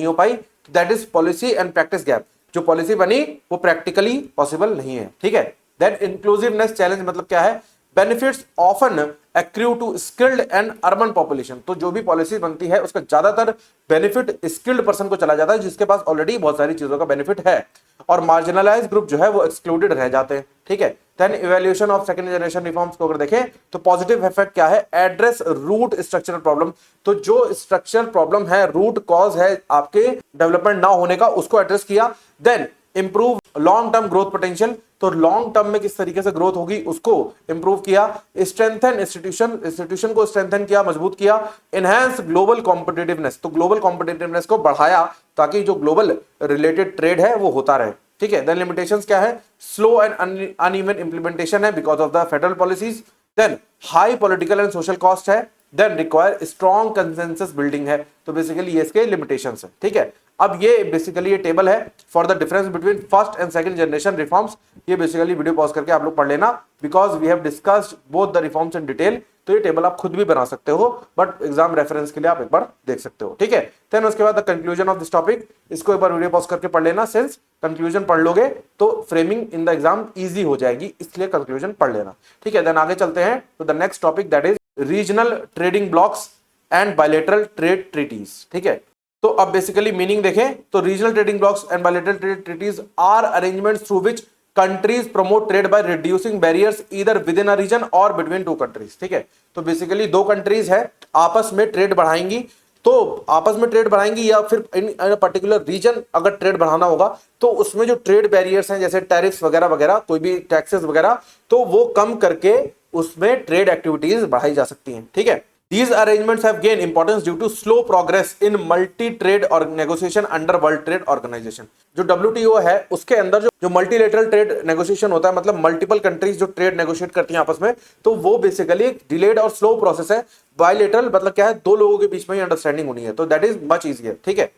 हो पाई, that is policy and practice gap. जो पॉलिसी बनी वो प्रैक्टिकली पॉसिबल नहीं है। ठीक है, देन इंक्लूसिवनेस चैलेंज, मतलब क्या है, benefits often accrue to skilled and urban population, तो जो भी पॉलिसी बनती है उसका ज्यादातर बेनिफिट स्किल्ड पर्सन को चला जाता है जिसके पास ऑलरेडी बहुत सारी चीजों का बेनिफिट है, और मार्जिनलाइज ग्रुप जो है वो एक्सक्लूडेड रह जाते हैं। ठीक है, then evaluation of second generation reforms को अगर देखें तो पॉजिटिव इफेक्ट क्या है, एड्रेस रूट स्ट्रक्चरल प्रॉब्लम, तो जो स्ट्रक्चरल प्रॉब्लम है, रूट कॉज है आपके डेवलपमेंट ना होने का, उसको एड्रेस किया। Then improve long term growth potential, तो लॉन्ग टर्म में किस तरीके से ग्रोथ होगी उसको इंप्रूव किया। स्ट्रेंथन इंस्टीट्यूशन को स्ट्रेंथन किया, मजबूत किया। इनहैंस ग्लोबल कॉम्पिटिटिवनेस, तो ग्लोबल कॉम्पिटिटिवनेस को बढ़ाया ताकि जो ग्लोबल रिलेटेड ट्रेड है वो होता रहे। ठीक है, देन लिमिटेशंस क्या है, स्लो एंड अनइवन इंप्लीमेंटेशन है because of the federal policies. Then high political and social cost है। Then require strong consensus building है, तो बेसिकली ये इसके लिमिटेशंस है। ठीक है, अब ये बेसिकली ये टेबल है for the difference between first and second generation reforms. ये बेसिकली वीडियो पॉज करके आप लोग पढ़ लेना, because we have discussed both the reforms in detail. तो ये टेबल आप खुद भी बना सकते हो, बट एग्जाम रेफरेंस के लिए आप एक बार देख सकते हो। ठीक है, देन उसके बाद the conclusion of this topic, इसको एक बार वीडियो पॉज करके पढ़ लेना, सिंस कंक्लूजन पढ़ लोगे तो framing in the exam easy हो जाएगी, इसलिए कंक्लूजन पढ़ लेना। ठीक है, देन आगे चलते हैं तो the next topic that is regional trading blocks and bilateral trade treaties. ठीक है, तो अब बेसिकली मीनिंग देखें तो regional trading blocks and bilateral trade treaties are arrangements through which countries promote trade by reducing barriers either within a region or between two countries. ठीक है, तो basically दो कंट्रीज है आपस में ट्रेड बढ़ाएंगी, तो आपस में ट्रेड बढ़ाएंगी या फिर इन पर्टिकुलर रीजन अगर ट्रेड बढ़ाना होगा तो उसमें जो ट्रेड बैरियर्स हैं जैसे टैरिफ्स वगैरह वगैरह, कोई भी टैक्सेस वगैरह, तो वो कम करके उसमें ट्रेड एक्टिविटीज बढ़ाई जा सकती हैं। ठीक है, These arrangements have gained importance due to slow progress in multi-trade or negotiation under World Trade Organization। जो WTO है उसके अंदर जो मल्टीलेटरल ट्रेड नेगोशिएशन होता है, मतलब मल्टीपल कंट्रीज जो ट्रेड नेगोशिएट करती हैं आपस में, तो वो बेसिकली एक डिलेड और स्लो प्रोसेस है। बायलैटरल मतलब क्या है, दो लोगों के बीच में ही अंडरस्टैंडिंग होनी है, तो दैट इज मच इजियर। ठीक है,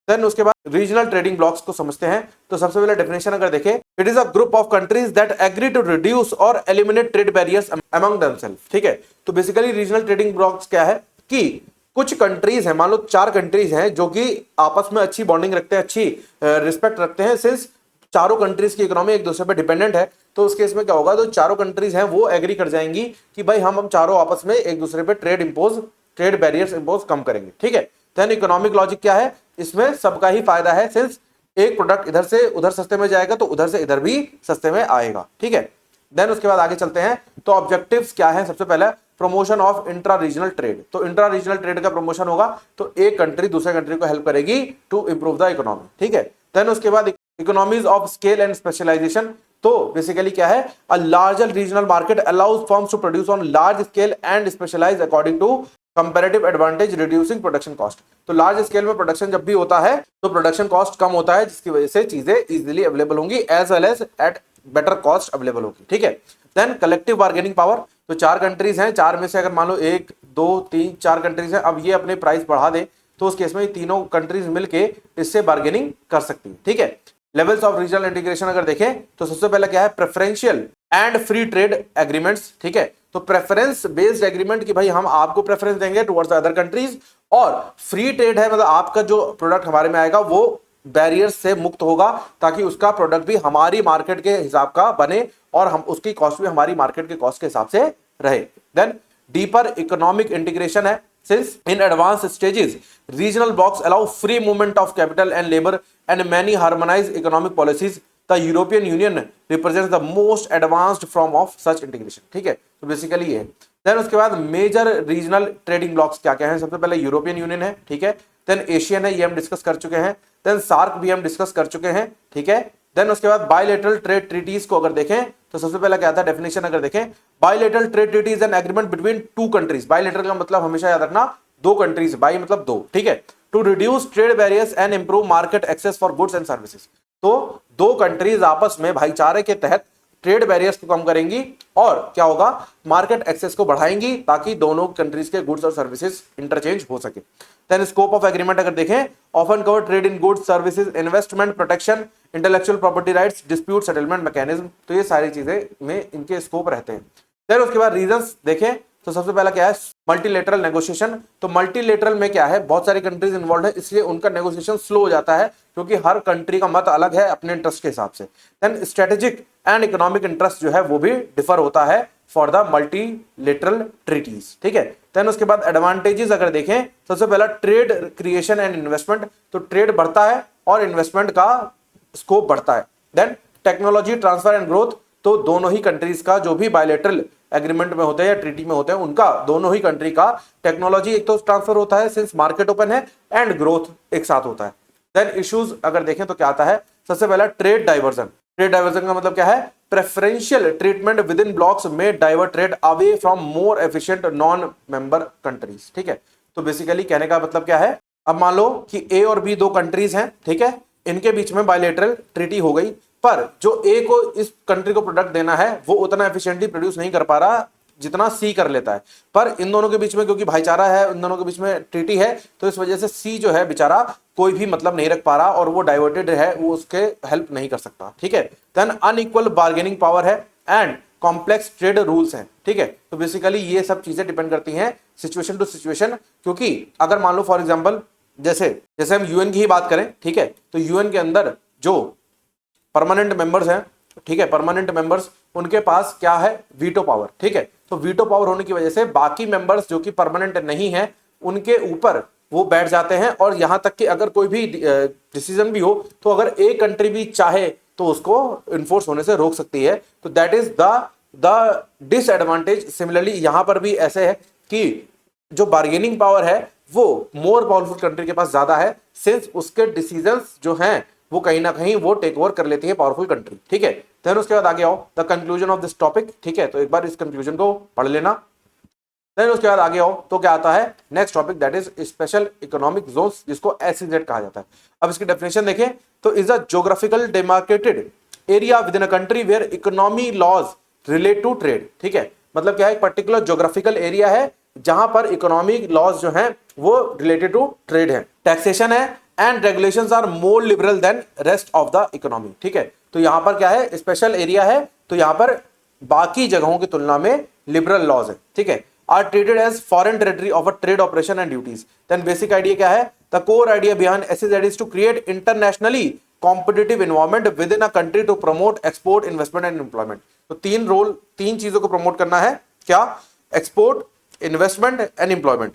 देन उसके बाद रीजनल ट्रेडिंग ब्लॉक्स को समझते हैं। तो सबसे पहले डेफिनेशन अगर देखें, it is a group of countries that agree to reduce और eliminate trade barriers among themself. ठीक है, तो बेसिकली रीजनल ट्रेडिंग ब्लॉक्स क्या है कि कुछ कंट्रीज हैं, मान लो 4 कंट्रीज हैं जो कि आपस में अच्छी बॉन्डिंग रखते हैं, अच्छी रिस्पेक्ट रखते हैं, सिंस चारों कंट्रीज की इकोनॉमी एक दूसरे पर डिपेंडेंट है, तो उस केस में क्या होगा, तो चारों कंट्रीज हैं वो एग्री कर जाएंगी कि भाई हम चारों आपस में एक दूसरे पे ट्रेड बैरियर्स इंपोज कम करेंगे। ठीक है, देन इकोनॉमिक लॉजिक क्या है, इसमें सबका ही फायदा है, सिंस एक प्रोडक्ट इधर से उधर सस्ते में जाएगा तो उधर से इधर भी सस्ते में आएगा। ठीक है, देन उसके बाद आगे चलते हैं तो ऑब्जेक्टिव्स क्या है, सबसे पहले promotion of intra regional trade, तो इंट्रा रीजनल ट्रेड का प्रमोशन होगा तो एक कंट्री दूसरे कंट्री को हेल्प करेगी टू इंप्रूव द इकोनॉमी। ठीक है, देन उसके बाद economies of scale and specialisation, तो बेसिकली क्या है, a larger regional market allows firms to produce on large scale and specialise according to comparative advantage reducing production cost. तो large scale में production जब भी होता है तो प्रोडक्शन कॉस्ट कम होता है, जिसकी वजह से चीजें इजीली अवेलेबल होंगी as well as at better cost available होगी। ठीक है, देन कलेक्टिव बार्गेनिंग पावर, तो 4 कंट्रीज हैं, 4 में से अगर मान लो 1 2 3 4 कंट्रीज हैं, अब ये अपने प्राइस बढ़ा दे तो उस केस में ये तीनों कंट्रीज मिलके इससे बार्गेनिंग कर सकती है। ठीक है, लेवल्स ऑफ रीजनल इंटीग्रेशन अगर देखें तो सबसे पहले क्या है, preferential and free trade agreements. ठीक है, तो प्रेफरेंस बेस्ड एग्रीमेंट कि भाई हम आपको प्रेफरेंस देंगे टुवर्ड्स अदर कंट्रीज, और फ्री ट्रेड है मतलब आपका जो प्रोडक्ट हमारे में आएगा वो बैरियर्स से मुक्त होगा ताकि उसका प्रोडक्ट भी हमारी मार्केट के हिसाब का बने और हम उसकी कॉस्ट भी हमारी मार्केट के कॉस्ट के हिसाब से रहे। देन डीपर इकोनॉमिक इंटीग्रेशन है, since in advance stages regional blocks allow free movement of capital and labour and many harmonised economic policies, the European union represents the most advanced form of such integration. ठीक है, तो basically ये है। Then उसके बाद major regional trading blocks क्या क्या है, सबसे पहले यूरोपियन यूनियन है। ठीक है, देन एशियन है, ये हम डिस्कस कर चुके हैं, देन सार्क भी हम डिस्कस कर चुके हैं। ठीक है, देन उसके बाद बायलैटरल ट्रेड ट्रीटीज को अगर देखें तो सबसे पहले क्या था, डेफिनेशन अगर देखें, bilateral trade treaty is an agreement between 2 countries. Bilateral का मतलब हमेशा याद रखना 2 कंट्रीज, बाई मतलब 2। ठीक है, to reduce trade barriers and improve market access for goods and services. तो दो कंट्रीज आपस में भाईचारे के तहत ट्रेड बैरियर्स को कम करेंगी और क्या होगा, मार्केट एक्सेस को बढ़ाएंगी ताकि दोनों कंट्रीज के गुड्स और सर्विसेज इंटरचेंज हो सके। देन स्कोप ऑफ एग्रीमेंट अगर देखें, often cover trade in goods services, investment protection, intellectual property rights, dispute settlement mechanism, तो ये सारी चीजें में इनके स्कोप रहते हैं। देन उसके बाद रीजंस देखें तो सबसे पहला क्या है, मल्टीलेटरल नेगोशिएशन। तो मल्टीलेटरल में क्या है, बहुत सारी कंट्रीज इन्वॉल्व है, इसलिए उनका नेगोशिएशन स्लो हो जाता है क्योंकि हर कंट्री का मत अलग है अपने इंटरेस्ट के हिसाब से। Then strategic and economic interest जो है वो भी डिफर होता है फॉर द मल्टीलेटरल ट्रीटीज, ठीक है। देन उसके बाद एडवांटेजेस अगर देखें, सबसे पहला ट्रेड क्रिएशन एंड इन्वेस्टमेंट, तो ट्रेड बढ़ता है और इन्वेस्टमेंट का स्कोप बढ़ता है। Then technology transfer and growth, तो दोनों ही कंट्रीज का जो भी बायलैटरल एग्रीमेंट में होते हैं या ट्रीटी में होते हैं, उनका दोनों ही कंट्री का टेक्नोलॉजी एक तो ट्रांसफर होता है सिंस मार्केट ओपन है, एंड ग्रोथ एक साथ होता है। देन इश्यूज अगर देखें तो क्या आता है, सबसे पहला ट्रेड डाइवर्जन। ट्रेड डाइवर्जन का मतलब क्या है, preferential treatment within blocks में divert trade away from more efficient non member countries, ठीक है। तो बेसिकली कहने का मतलब क्या है, अब मान लो कि ए और बी दो कंट्रीज हैं, ठीक है, इनके बीच में बायलैटरल ट्रीटी हो गई, पर जो ए को इस कंट्री को प्रोडक्ट देना है वो उतना एफिशिएंटली प्रोड्यूस नहीं कर पा रहा जितना सी कर लेता है, पर इन दोनों के बीच में क्योंकि भाईचारा है, इन दोनों के बीच में ट्रीटी है, तो इस वजह से सी जो है बेचारा कोई भी मतलब नहीं रख पा रहा और वो डाइवर्टेड है, वो उसके हेल्प नहीं कर सकता, ठीक है। देन अनइक्वल बार्गेनिंग पावर है एंड कॉम्प्लेक्स ट्रेड रूल्स हैं, ठीक है। तो बेसिकली ये सब चीजें डिपेंड करती हैं सिचुएशन टू सिचुएशन, क्योंकि अगर मान लो फॉर एग्जांपल जैसे हम यूएन की ही बात करें, ठीक है, तो यूएन के अंदर जो परमानेंट मेंबर्स हैं, ठीक है, परमानेंट मेंबर्स, उनके पास क्या है, वीटो पावर, ठीक है। तो वीटो पावर होने की वजह से बाकी मेंबर्स जो कि परमानेंट नहीं है उनके ऊपर वो बैठ जाते हैं, और यहां तक कि अगर कोई भी डिसीजन भी हो तो अगर एक कंट्री भी चाहे तो उसको इन्फोर्स होने से रोक सकती है। तो that is the disadvantage. Similarly यहां पर भी ऐसे है कि जो बार्गेनिंग पावर है वो मोर पावरफुल कंट्री के पास ज्यादा है, सिंस उसके डिसीजंस जो हैं वो कहीं ना कहीं वो टेक ओवर कर लेती है पावरफुल कंट्री, ठीक है। देन उसके बाद आगे आओ, the conclusion of this topic, ठीक है, तो एक बार इस कंक्लूजन को पढ़ लेना। देन उसके बाद आगे आओ तो क्या आता है, next topic that is special economic zones, जिसको एसईजेड कहा जाता है। अब इसकी डेफिनेशन देखें तो is a geographical demarcated area within a country where economy laws relate to trade, ठीक है। मतलब क्या है, एक पर्टिकुलर ज्योग्राफिकल एरिया है जहां पर इकोनॉमिक लॉज जो है वो रिलेटेड टू ट्रेड है, टैक्सेशन है and regulations are more liberal than rest of the economy, ठीक है। तो यहां पर क्या है, स्पेशल एरिया है, तो यहां पर बाकी जगहों की तुलना में लिबरल लॉज है, ठीक है। Are treated as foreign territory of a trade operation and duties. Then basic idea क्या है, the core idea behind SEZ is to create internationally competitive environment within a country to promote export, investment and employment. तो तीन चीजों को promote करना है, क्या, export, investment and employment,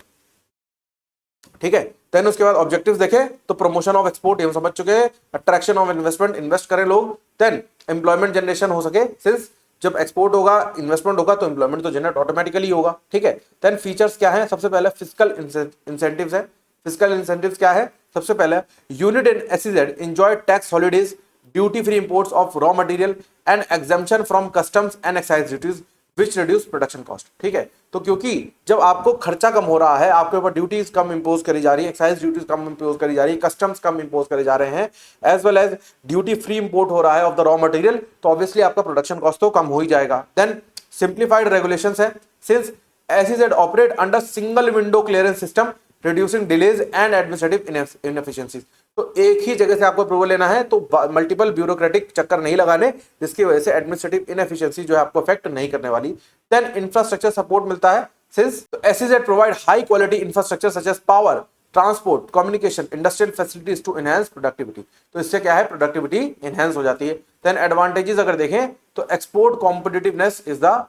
ठीक है। देन उसके बाद ऑब्जेक्टिव्स देखें तो प्रमोशन ऑफ एक्सपोर्ट, हम समझ चुके हैं, अट्रैक्शन ऑफ इन्वेस्टमेंट, इन्वेस्ट करें लोग, देन एम्प्लॉयमेंट जनरेशन हो सके, सिंस जब एक्सपोर्ट होगा, इन्वेस्टमेंट होगा तो एम्प्लॉयमेंट तो जनरेट ऑटोमेटिकली होगा, ठीक है। देन फीचर्स क्या है, सबसे पहले फिस्कल इंसेंटिव्स है। फिस्कल इंसेंटिव्स क्या है, सबसे पहले unit in SEZ enjoy tax holidays, duty free imports of raw material and exemption from customs and excise duties which reduce production cost, ठीक है। तो क्योंकि जब आपको खर्चा कम हो रहा है, आपके ऊपर ड्यूटीज कम इंपोज करी जा रही है, एक्साइज ड्यूटीज कम इंपोज करी जा रही है, कस्टम्स कम इंपोज करे जा रहे हैं, as well as duty free import हो रहा है ऑफ द रॉ मटेरियल, तो ऑब्वियसली आपका प्रोडक्शन कॉस्ट तो कम हो ही जाएगा। देन सिंप्लीफाइड रेगुलेशंस है, since SEZ operate under single window clearance system reducing delays and administrative inefficiencies. तो एक ही जगह से आपको अप्रूवल लेना है, तो मल्टीपल ब्यूरोक्रेटिक चक्कर नहीं लगाने, जिसकी वजह से एडमिनिस्ट्रेटिव इनएफिशिएंसी जो है आपको अफेक्ट नहीं करने वाली। देन इंफ्रास्ट्रक्चर सपोर्ट मिलता है, since SEZ provide high quality infrastructure such as power, transport, communication, industrial facilities to enhance productivity. तो इससे क्या है, प्रोडक्टिविटी एनहांस हो जाती है। देन एडवांटेजेस अगर देखें तो export competitiveness is the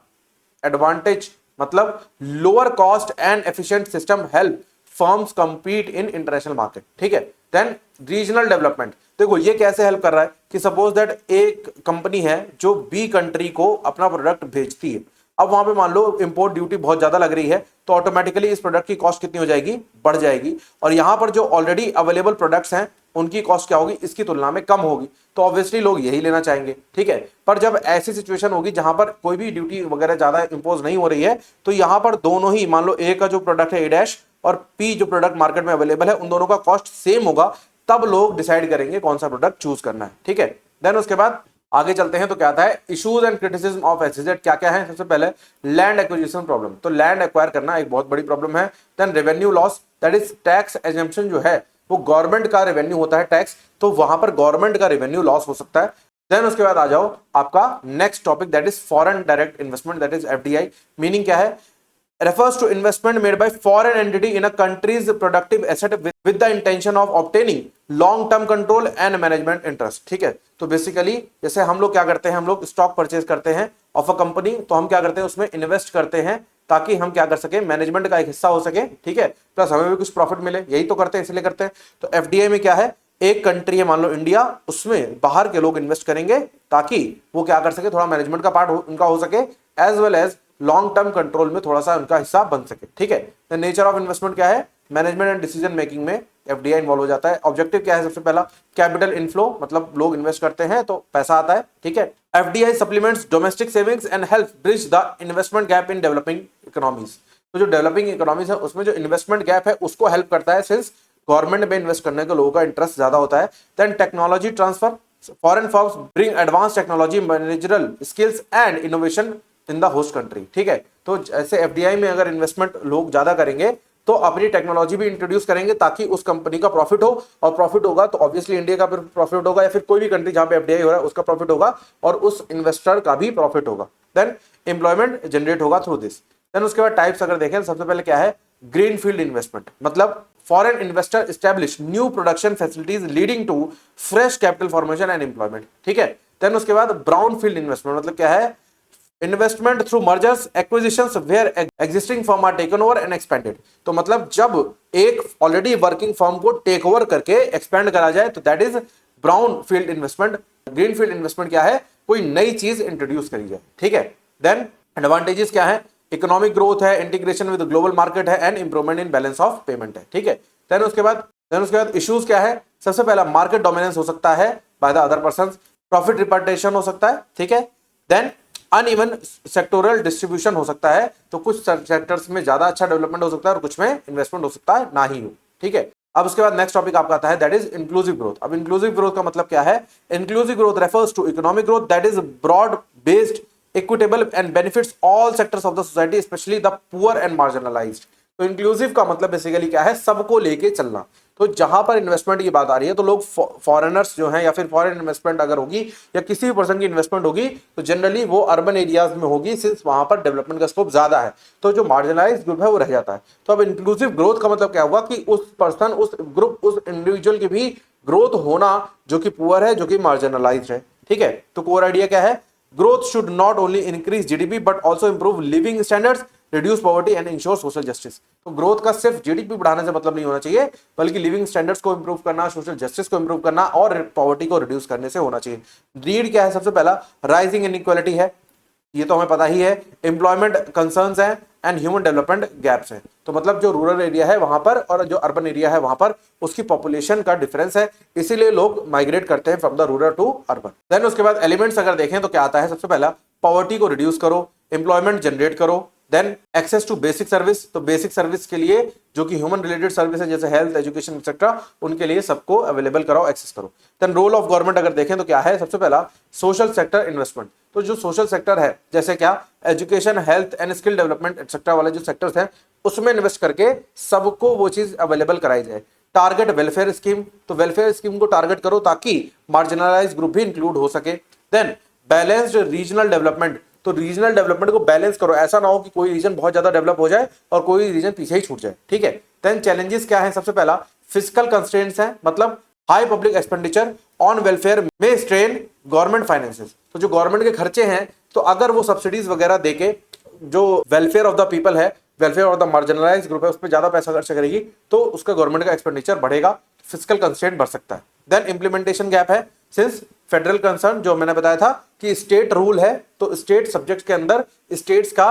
advantage, मतलब lower cost and efficient system help firms compete in international market, ठीक है। देन रीजनल डेवलपमेंट, देखो ये कैसे हेल्प कर रहा है कि सपोज दैट एक कंपनी है जो बी कंट्री को अपना प्रोडक्ट भेजती है, अब वहां पे मान लो इंपोर्ट ड्यूटी बहुत ज्यादा लग रही है, तो ऑटोमेटिकली इस प्रोडक्ट की कॉस्ट कितनी हो जाएगी, बढ़ जाएगी, और यहां पर जो ऑलरेडी अवेलेबल प्रोडक्ट्स हैं उनकी कॉस्ट क्या होगी, इसकी तुलना में कम होगी, तो ऑब्वियसली लोग यही लेना चाहेंगे, ठीक है। पर जब ऐसी सिचुएशन होगी जहां पर कोई भी ड्यूटी वगैरह ज्यादा इंपोज नहीं हो रही है, तो यहां पर दोनों ही, मान लो ए का जो प्रोडक्ट है ए डैश, और पी जो प्रोडक्ट मार्केट में अवेलेबल है, उन दोनों का कॉस्ट सेम होगा, तब लोग डिसाइड करेंगे कौन सा प्रोडक्ट चूज करना है। ठीक है, देन उसके बाद आगे चलते हैं तो क्या आता है, issues and criticism of SEZ. क्या क्या है, सबसे पहले लैंड एक्विजिशन प्रॉब्लम, तो लैंड एक्वायर करना एक बहुत बड़ी प्रॉब्लम है। Then revenue loss, that is tax exemption जो है वो गवर्नमेंट का रेवेन्यू होता है टैक्स, तो वहां पर गवर्नमेंट का रेवेन्यू लॉस हो सकता है। देन उसके बाद आ जाओ आपका next topic, that is foreign direct investment, that is FDI. Meaning क्या है, refers to investment made by foreign entity in a country's productive asset with the intention of obtaining long term control and management interest। ठीक है, तो basically जैसे हम लोग क्या करते हैं, हम लोग स्टॉक परचेज करते हैं ऑफ अ कंपनी, तो हम क्या करते हैं उसमें इन्वेस्ट करते हैं ताकि हम क्या कर सके, मैनेजमेंट का एक हिस्सा हो सके। ठीक है, प्लस हमें भी कुछ प्रॉफिट मिले, यही तो करते हैं, इसलिए करते हैं। तो एफडीआई में क्या है, एक कंट्री है मान लो इंडिया, उसमें बाहर के लोग इन्वेस्ट करेंगे ताकि वो क्या कर सके, थोड़ा मैनेजमेंट का पार्ट उनका हो सके, as well as long term control में थोड़ा सा उनका हिस्सा बन सके। ठीक है, द नेचर ऑफ इन्वेस्टमेंट क्या है, मैनेजमेंट एंड डिसीजन मेकिंग में एफडीआई इन्वॉल्व हो जाता है। ऑब्जेक्टिव क्या है, सबसे पहला कैपिटल इनफ्लो, मतलब लोग इन्वेस्ट करते हैं तो पैसा आता है। ठीक है, FDI supplements domestic savings and help bridge the investment gap in developing economies. तो जो डेवलपिंग इकोनॉमीज है उसमें जो इन्वेस्टमेंट गैप है उसको हेल्प करता है, सिंस गवर्नमेंट में इन्वेस्ट करने के लोगों का इंटरेस्ट ज्यादा होता है। Then technology transfer, foreign firms bring advance technology, managerial skills and innovation in the host country. ठीक है, तो ऐसे एफडीआई में अगर इन्वेस्टमेंट लोग ज्यादा करेंगे तो अपनी टेक्नोलॉजी भी इंट्रोड्यूस करेंगे ताकि उस कंपनी का प्रॉफिट हो, और प्रॉफिट होगा तो ऑब्वियसली इंडिया का प्रॉफिट होगा, या फिर कोई भी कंट्री जहां पे एफडीआई हो रहा है उसका प्रॉफिट होगा, और उस इन्वेस्टर का भी प्रॉफिट होगा। देन एम्प्लॉयमेंट जनरेट होगा थ्रू दिस। देन उसके बाद टाइप्स अगर देखें, सबसे पहले क्या है, ग्रीन फील्ड इन्वेस्टमेंट, मतलब foreign investor establish new production facilities leading to fresh capital formation and employment. ठीक है, देन उसके बाद ब्राउन फील्ड इन्वेस्टमेंट, मतलब क्या है, investment through mergers acquisitions where existing firm are taken over and expanded. तो मतलब जब एक ऑलरेडी वर्किंग फर्म को टेक ओवर करके एक्सपेंड करा जाए तो that is brown field investment. Green field investment क्या है, कोई नई चीज इंट्रोड्यूस करी जाए। ठीक है, देन एडवांटेजेस क्या है, इकोनॉमिक ग्रोथ है, इंटीग्रेशन विद ग्लोबल मार्केट है, and improvement in balance of payment है। ठीक है, देन उसके बाद इश्यूज क्या है, सबसे पहला मार्केट डोमिनेंस हो सकता है by the other person, profit repartition हो सकता है। ठीक है, देन अनइवन सेक्टोरल डिस्ट्रीब्यूशन हो सकता है, तो कुछ सेक्टर्स में ज्यादा अच्छा डेवलपमेंट हो सकता है और कुछ में इन्वेस्टमेंट हो सकता है ना ही हो। ठीक है, अब उसके बाद नेक्स्ट टॉपिक आपका आता है, दैट इज इंक्लूसिव ग्रोथ। अब इंक्लूसिव ग्रोथ का मतलब क्या है, inclusive growth refers to economic growth that is broad based, equitable and benefits all sectors of the society specially the poor and marginalised. तो inclusive का मतलब बेसिकली क्या है, सबको लेके चलना। तो जहां पर इन्वेस्टमेंट की बात आ रही है तो लोग फॉरेनर्स जो हैं या फिर फॉरेन इन्वेस्टमेंट अगर होगी या किसी भी पर्सन की इन्वेस्टमेंट होगी तो जनरली वो अर्बन एरियाज में होगी, सिंस वहां पर डेवलपमेंट का स्कोप ज्यादा है, तो जो मार्जिनलाइज्ड ग्रुप है वो रह जाता है। तो अब इंक्लूसिव ग्रोथ का मतलब क्या हुआ कि उस पर्सन, उस ग्रुप, उस इंडिविजुअल की भी ग्रोथ होना जो कि पुअर है, जो कि मार्जिनलाइज्ड है। ठीक है, तो कोर आइडिया क्या है, growth should not only increase GDP but also improve living standards, reduce poverty and ensure social justice. तो ग्रोथ का सिर्फ जीडीपी बढ़ाने से मतलब नहीं होना चाहिए, बल्कि लिविंग स्टैंडर्ड्स को इंप्रूव करना, सोशल जस्टिस को इंप्रूव करना और पॉवर्टी को रिड्यूस करने से होना चाहिए। रीड क्या है, सबसे पहला राइजिंग इनइक्वालिटी है, ये तो हमें पता ही है, एम्प्लॉयमेंट कंसर्न्स हैं एंड ह्यूमन डेवलपमेंट गैप्स हैं। तो मतलब जो रूरल एरिया है वहां पर और जो अर्बन एरिया है वहां पर उसकी पॉपुलेशन का डिफरेंस है, इसीलिए लोग माइग्रेट करते हैं from the rural to urban. Then उसके बाद एलिमेंट्स अगर देखें तो क्या आता है, सबसे पहला पॉवर्टी को रिड्यूस करो, एम्प्लॉयमेंट जनरेट करो, then access to basic service, तो बेसिक सर्विस के लिए जो कि ह्यूमन रिलेटेड सर्विस है जैसे हेल्थ, एजुकेशन एक्सेट्रा, उनके लिए सबको अवेलेबल कराओ, एक्सेस करो। देन रोल ऑफ गवर्नमेंट अगर देखें तो क्या है, सबसे पहला सोशल सेक्टर इन्वेस्टमेंट। तो जो सोशल सेक्टर है जैसे क्या education, health and skill development etcetera वाले जो सेक्टर्स हैं उसमें इन्वेस्ट करके सबको वो चीज अवेलेबल कराई जाए। टारगेट वेलफेयर स्कीम, तो वेलफेयर स्कीम को टारगेट करो ताकि मार्जिनलाइज ग्रुप भी इंक्लूड हो सके। देन बैलेंस्ड रीजनल डेवलपमेंट, तो रीजनल डेवलपमेंट को बैलेंस करो, ऐसा ना हो कि कोई रीजन बहुत ज्यादा डेवलप हो जाए और कोई रीजन पीछे ही छूट जाए। ठीक है, देन चैलेंजेस क्या है, सबसे पहला फिजिकल कंस्ट्रेंट्स है, मतलब high public expenditure on welfare में स्ट्रेन गवर्नमेंट फाइनेंसेस। तो जो गवर्नमेंट के खर्चे हैं तो अगर वो सब्सिडीज वगैरह देके जो वेलफेयर ऑफ द पीपल है, welfare of the marginalised group है, उस पर ज्यादा पैसा खर्च करेगी तो उसका गवर्नमेंट का एक्सपेंडिचर बढ़ेगा, फिजिकल कंस्ट्रेंट बढ़ सकता है। देन इंप्लीमेंटेशन गैप है, सिंस फेडरल कंसर्न जो मैंने बताया था कि स्टेट रूल है तो स्टेट सब्जेक्ट के अंदर स्टेट्स का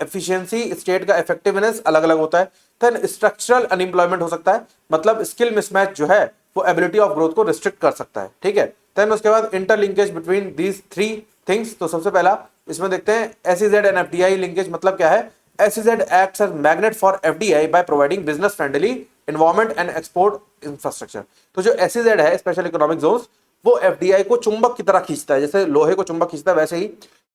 एफिशिएंसी, स्टेट का इफेक्टिवनेस अलग अलग होता है। देन स्ट्रक्चरल अनएम्प्लॉयमेंट हो सकता है, मतलब स्किल मिसमैच जो है वो एबिलिटी ऑफ ग्रोथ को रिस्ट्रिक्ट कर सकता है। ठीक है, देन उसके बाद interlinkage between these three things, तो सबसे पहला इसमें देखते हैं एसईजेड एंड एफडीआई लिंकेज, मतलब क्या है, SEZ acts as magnet for FDI by providing business friendly environment and export infrastructure। तो जो SEZ है स्पेशल इकोनॉमिक जोन्स, वो FDI को चुंबक की तरह खींचता है, जैसे लोहे को चुंबक खींचता है वैसे ही,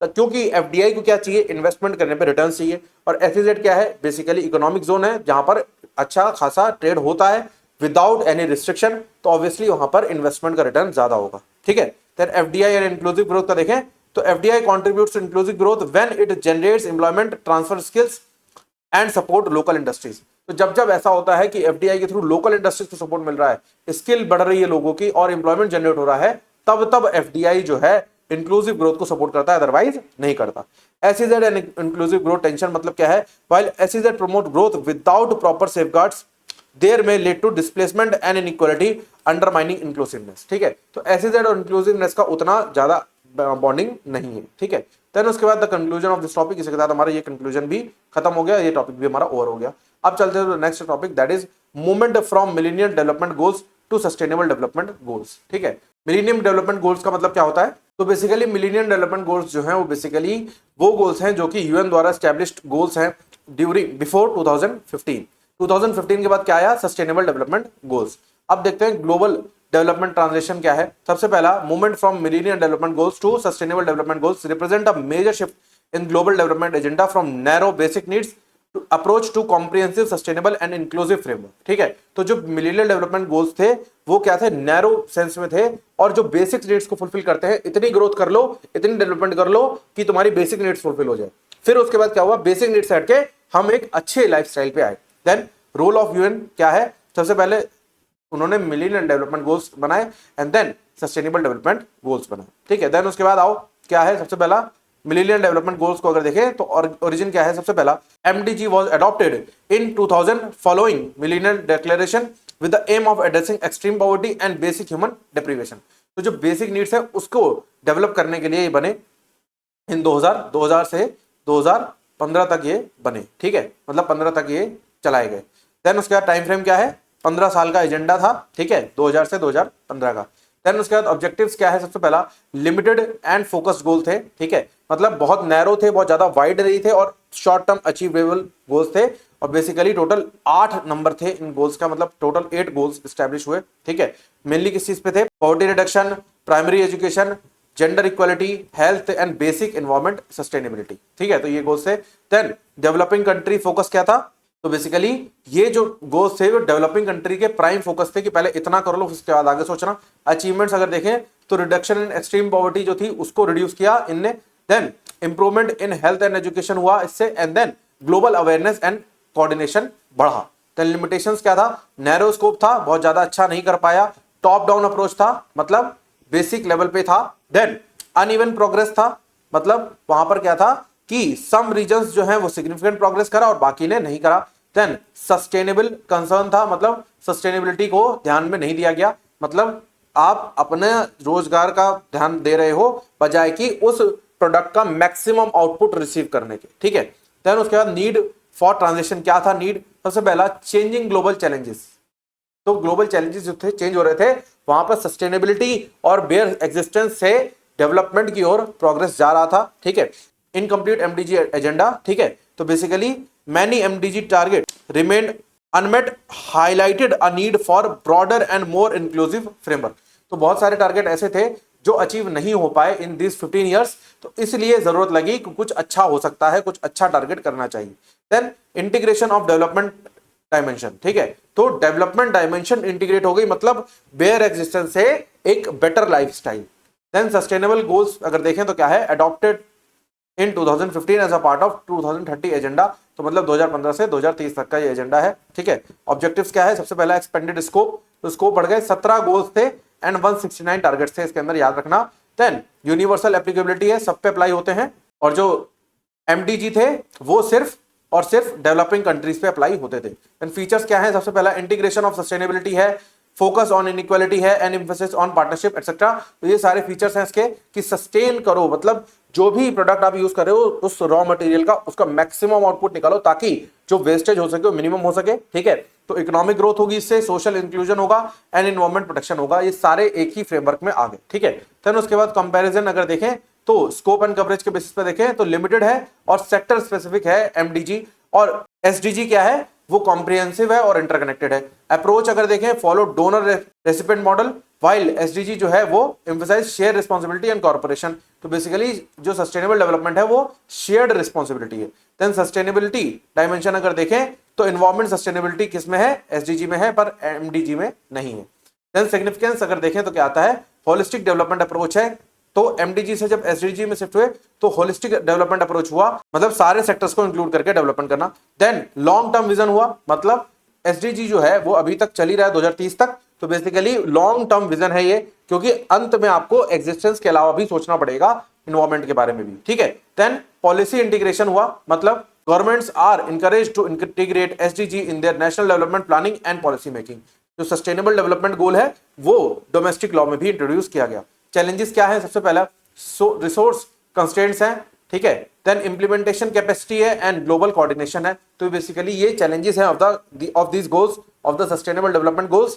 क्योंकि FDI को क्या चाहिए, इन्वेस्टमेंट करने पे रिटर्न चाहिए। और SEZ क्या है, बेसिकली इकोनॉमिक जोन है जहां पर अच्छा खासा ट्रेड होता है विदाउट एनी रिस्ट्रिक्शन, तो ऑब्वियसली वहां पर इन्वेस्टमेंट का रिटर्न ज्यादा होगा। ठीक है, then FDI and inclusive growth का देखें तो FDI contributes to inclusive growth when it generates employment, transfer skills and support local industries। तो जब ऐसा होता है कि FDI के थ्रू लोकल इंडस्ट्रीज को सपोर्ट मिल रहा है, स्किल बढ़ रही है लोगों की और एम्प्लॉयमेंट जनरेट हो रहा है, तब FDI जो है इंक्लूसिव ग्रोथ को सपोर्ट करता है, अदरवाइज नहीं करता। SEZ and inclusive growth tension मतलब क्या है, while SEZ promote growth without proper safeguards there may lead to displacement and inequality undermining inclusiveness। ठीक है, तो SEZ और इंक्लूसिवनेस का उतना ज्यादा बॉन्डिंग नहीं है। ठीक है, देन उसके बाद the conclusion of this topic, इसके साथ हमारा ये कंक्लूजन भी खत्म हो गया, ये टॉपिक भी हमारा ओवर हो गया। अब चलते हैं next topic, that is movement from millennium development goals to sustainable development goals. ठीक है, मिलेनियम डेवलपमेंट गोल्स का मतलब क्या होता है, तो बेसिकली मिलेनियम डेवलपमेंट गोल्स जो हैं वो बेसिकली वो गोल्स हैं जो कि UN द्वारा एस्टैब्लिश्ड गोल्स हैं ड्यूरिंग बिफोर 2015 के बाद क्या आया, सस्टेनेबल डेवलपमेंट गोल्स। अब देखते हैं ग्लोबल डेवलपमेंट ट्रांजिशन क्या है। सबसे पहला, movement from millennium development goals to sustainable development goals represent a major shift in global development agenda from narrow basic needs to approach to comprehensive sustainable and inclusive framework. ठीक है, तो जो millennium development goals थे वो क्या थे, narrow sense में थे, और जो बेसिक नीड्स को फुलफिल करते हैं, इतनी ग्रोथ कर लो, इतनी डेवलपमेंट कर लो कि तुम्हारी बेसिक नीड्स फुलफिल हो जाए। फिर उसके बाद क्या हुआ, बेसिक नीड्स हट के हम एक अच्छे लाइफस्टाइल पे आए। देन रोल ऑफ UN क्या है, सबसे पहले उन्होंने मिलेनियम डेवलपमेंट गोल्स बनाए and then sustainable development goals बनाए। ठीक है, देन उसके बाद आओ क्या है, सबसे पहला मिलेनियम डेवलपमेंट गोल्स को अगर देखें तो ओरिजिन क्या है, सबसे पहला MDG was adopted in 2000 following millennium declaration with the aim of addressing extreme poverty and basic human deprivation. तो जो बेसिक नीड्स है उसको डेवलप करने के लिए ये बने इन 2000 से 2015 तक ये बने। ठीक है, मतलब 15 तक ये चलाए गए। देन उसके बाद टाइम फ्रेम क्या है, 15 साल का एजेंडा था। ठीक है, 2000 से 2015 का। देन उसके बाद ऑब्जेक्टिव्स क्या है, सबसे पहला लिमिटेड एंड फोकस्ड गोल थे। ठीक है, मतलब बहुत नैरो थे, बहुत ज्यादा वाइड नहीं थे, और शॉर्ट टर्म अचीवेबल गोल्स थे, और बेसिकली टोटल 8 नंबर थे इन गोल्स का, मतलब टोटल 8 गोल्स एस्टैब्लिश हुए। ठीक है, मेनली किस चीज पे थे, poverty reduction, primary education, gender equality, health and basic environment sustainability. ठीक है, तो ये गोल्स थे। देन डेवलपिंग कंट्री फोकस क्या था, तो बेसिकली ये जो गोल्स थे वो डेवलपिंग कंट्री के प्राइम फोकस थे कि पहले इतना कर लो, उसके बाद आगे सोचना। अचीवमेंट्स अगर देखें तो रिडक्शन इन एक्सट्रीम पॉवर्टी जो थी उसको रिड्यूस किया इनने। Then improvement in health and education हुआ इससे, and then global awareness and coordination बढ़ा। देन लिमिटेशंस क्या था, नैरो स्कोप था, बहुत ज्यादा अच्छा नहीं कर पाया। टॉप डाउन अप्रोच था, मतलब बेसिक लेवल पे था। देन अनइवन प्रोग्रेस था, मतलब वहां पर क्या था कि सम रीजन्स जो हैं वो सिग्निफिकेंट प्रोग्रेस करा और बाकी ने नहीं करा। देन सस्टेनेबल कंसर्न था, मतलब सस्टेनेबिलिटी को ध्यान में नहीं दिया गया, मतलब आप अपने रोजगार का ध्यान दे रहे हो बजाय कि उस प्रोडक्ट का मैक्सिमम आउटपुट रिसीव करने के। ठीक है, देन उसके बाद नीड फॉर ट्रांजिशन क्या था, नीड सबसे पहला चेंजिंग ग्लोबल चैलेंजेस। तो ग्लोबल चैलेंजेस जो थे चेंज हो रहे थे, वहां पर सस्टेनेबिलिटी और बेयर एग्जिस्टेंस से डेवलपमेंट की ओर प्रोग्रेस जा रहा था। ठीक है, इनकम्प्लीट MDG एजेंडा। ठीक है, तो basically many MDG target remained unmet, highlighted a need for broader and more inclusive framework. तो बहुत सारे टारगेट ऐसे थे जो अचीव नहीं हो पाए इन दिस 15 ईयर्स, तो इसलिए जरूरत लगी कि कुछ अच्छा हो सकता है, कुछ अच्छा टारगेट करना चाहिए। Then integration of development dimension. ठीक है, तो डेवलपमेंट डायमेंशन इंटीग्रेट हो गई, मतलब बेयर एग्जिस्टेंस से एक better lifestyle. Then sustainable goals अगर देखें तो क्या है, adopted in 2015 as a part of 2030 agenda, तो मतलब 2015 से 2030 तक का ये एजेंडा है। ठीक है, ऑब्जेक्टिव्स क्या है, सबसे पहला एक्सपेंडेड स्कोप, तो स्कोप बढ़ गए, 17 गोल्स थे एंड 169 टारगेट्स थे, इसके अंदर याद रखना। देन यूनिवर्सल एप्लीकेबिलिटी है, सब पे अप्लाई होते हैं, और जो MDG थे वो सिर्फ और सिर्फ डेवलपिंग कंट्रीज पे अप्लाई होते थे। एंड फीचर्स क्या है, सबसे पहला इंटीग्रेशन ऑफ सस्टेनेबिलिटी है, फोकस ऑन इनइक्वालिटी है, and emphasis on partnership etcetera. तो ये सारे फीचर्स हैं इसके कि सस्टेन करो, मतलब जो भी प्रोडक्ट आप यूज कर रहे हो उस रॉ मटेरियल का उसका मैक्सिमम आउटपुट निकालो ताकि जो वेस्टेज हो सके वो मिनिमम हो सके। ठीक है, तो इकोनॉमिक ग्रोथ होगी, इससे सोशल इंक्लूजन होगा एंड एनवायरमेंट प्रोटेक्शन होगा, ये सारे एक ही फ्रेमवर्क में आ गए। ठीक है, देन उसके बाद कंपैरिजन अगर देखें तो स्कोप एंड कवरेज के बेसिस पे देखें तो लिमिटेड है और सेक्टर स्पेसिफिक है एमडीजी, और एसडीजी क्या है, वो कॉम्प्रिहेंसिव है और इंटरकनेक्टेड है। अप्रोच अगर देखें follow donor recipient model, while SDG जो है वो emphasise share responsibility and corporation. तो बेसिकली जो सस्टेनेबल डेवलपमेंट है वो शेयर्ड रिस्पांसिबिलिटी है। देन सस्टेनेबिलिटी डायमेंशन अगर देखें तो एनवायरमेंट सस्टेनेबिलिटी किसमें है, एसडीजी में है, पर एमडीजी में नहीं है। देन सिग्निफिकेंस अगर देखें तो क्या आता है, होलिस्टिक डेवलपमेंट अप्रोच है। तो एमडीजी से जब एसडीजी में शिफ्ट हुए तो होलिस्टिक डेवलपमेंट अप्रोच हुआ, मतलब सारे सेक्टर्स को इंक्लूड करके डेवलपमेंट करना। देन लॉन्ग टर्म विजन हुआ, मतलब एसडीजी जो है वो अभी तक चल ही रहा है 2030 तक, तो बेसिकली लॉन्ग टर्म विजन है ये, क्योंकि अंत में आपको एग्जिस्टेंस के अलावा भी सोचना पड़ेगा इन्वायरमेंट के बारे में भी, ठीक है। देन पॉलिसी इंटीग्रेशन हुआ, मतलब governments are encourage to integrate SDG in their national development planning and policy making. जो सस्टेनेबल डेवलपमेंट गोल है वो डोमेस्टिक लॉ में भी इंट्रोड्यूस किया गया। चैलेंजेस क्या है, सबसे पहला रिसोर्स कंस्ट्रेंट्स हैं, ठीक है। देन इंप्लीमेंटेशन कैपेसिटी है एंड ग्लोबल कोऑर्डिनेशन है। तो बेसिकली ये चैलेंजेस हैं of this goals of the sustainable development goals,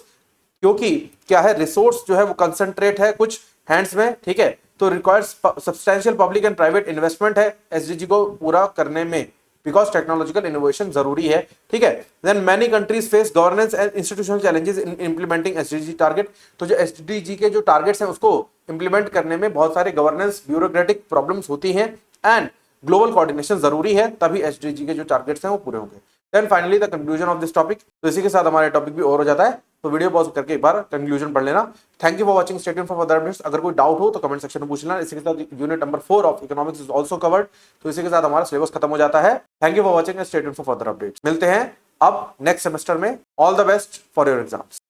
क्योंकि क्या है, रिसोर्स जो है वो कंसंट्रेट है कुछ हैंड्स में, ठीक है। तो requires substantial public and private investment है एसडीजी को पूरा करने में, बिकॉज टेक्नोलॉजिकल इनोवेशन जरूरी है, ठीक है। Then many countries face governance and institutional challenges in implementing SDG target. तो जो एसडीजी के जो टारगेट्स हैं उसको इंप्लीमेंट करने में बहुत सारे गवर्नेंस ब्यूरोक्रेटिक प्रॉब्लम्स होती हैं एंड ग्लोबल कोऑर्डिनेशन जरूरी है, तभी एसडीजी के जो टारगेट्स हैं वो पूरे होंगे। Then finally the conclusion of this topic. तो इसी के साथ हमारे टॉपिक भी ओवर हो जाता है, तो वीडियो पॉज करके एक बार कंक्लूजन पढ़ लेना। Thank you for watching, stay tuned for further updates. अगर कोई डाउट हो तो कमेंट सेक्शन में पूछ लेना। इसी के साथ unit number 4 of economics is also covered. तो इसी के साथ हमारा सिलेबस खत्म हो जाता है। Thank you for watching, stay tuned for further updates. मिलते हैं अब नेक्स्ट सेमेस्टर में। All the best for your exams.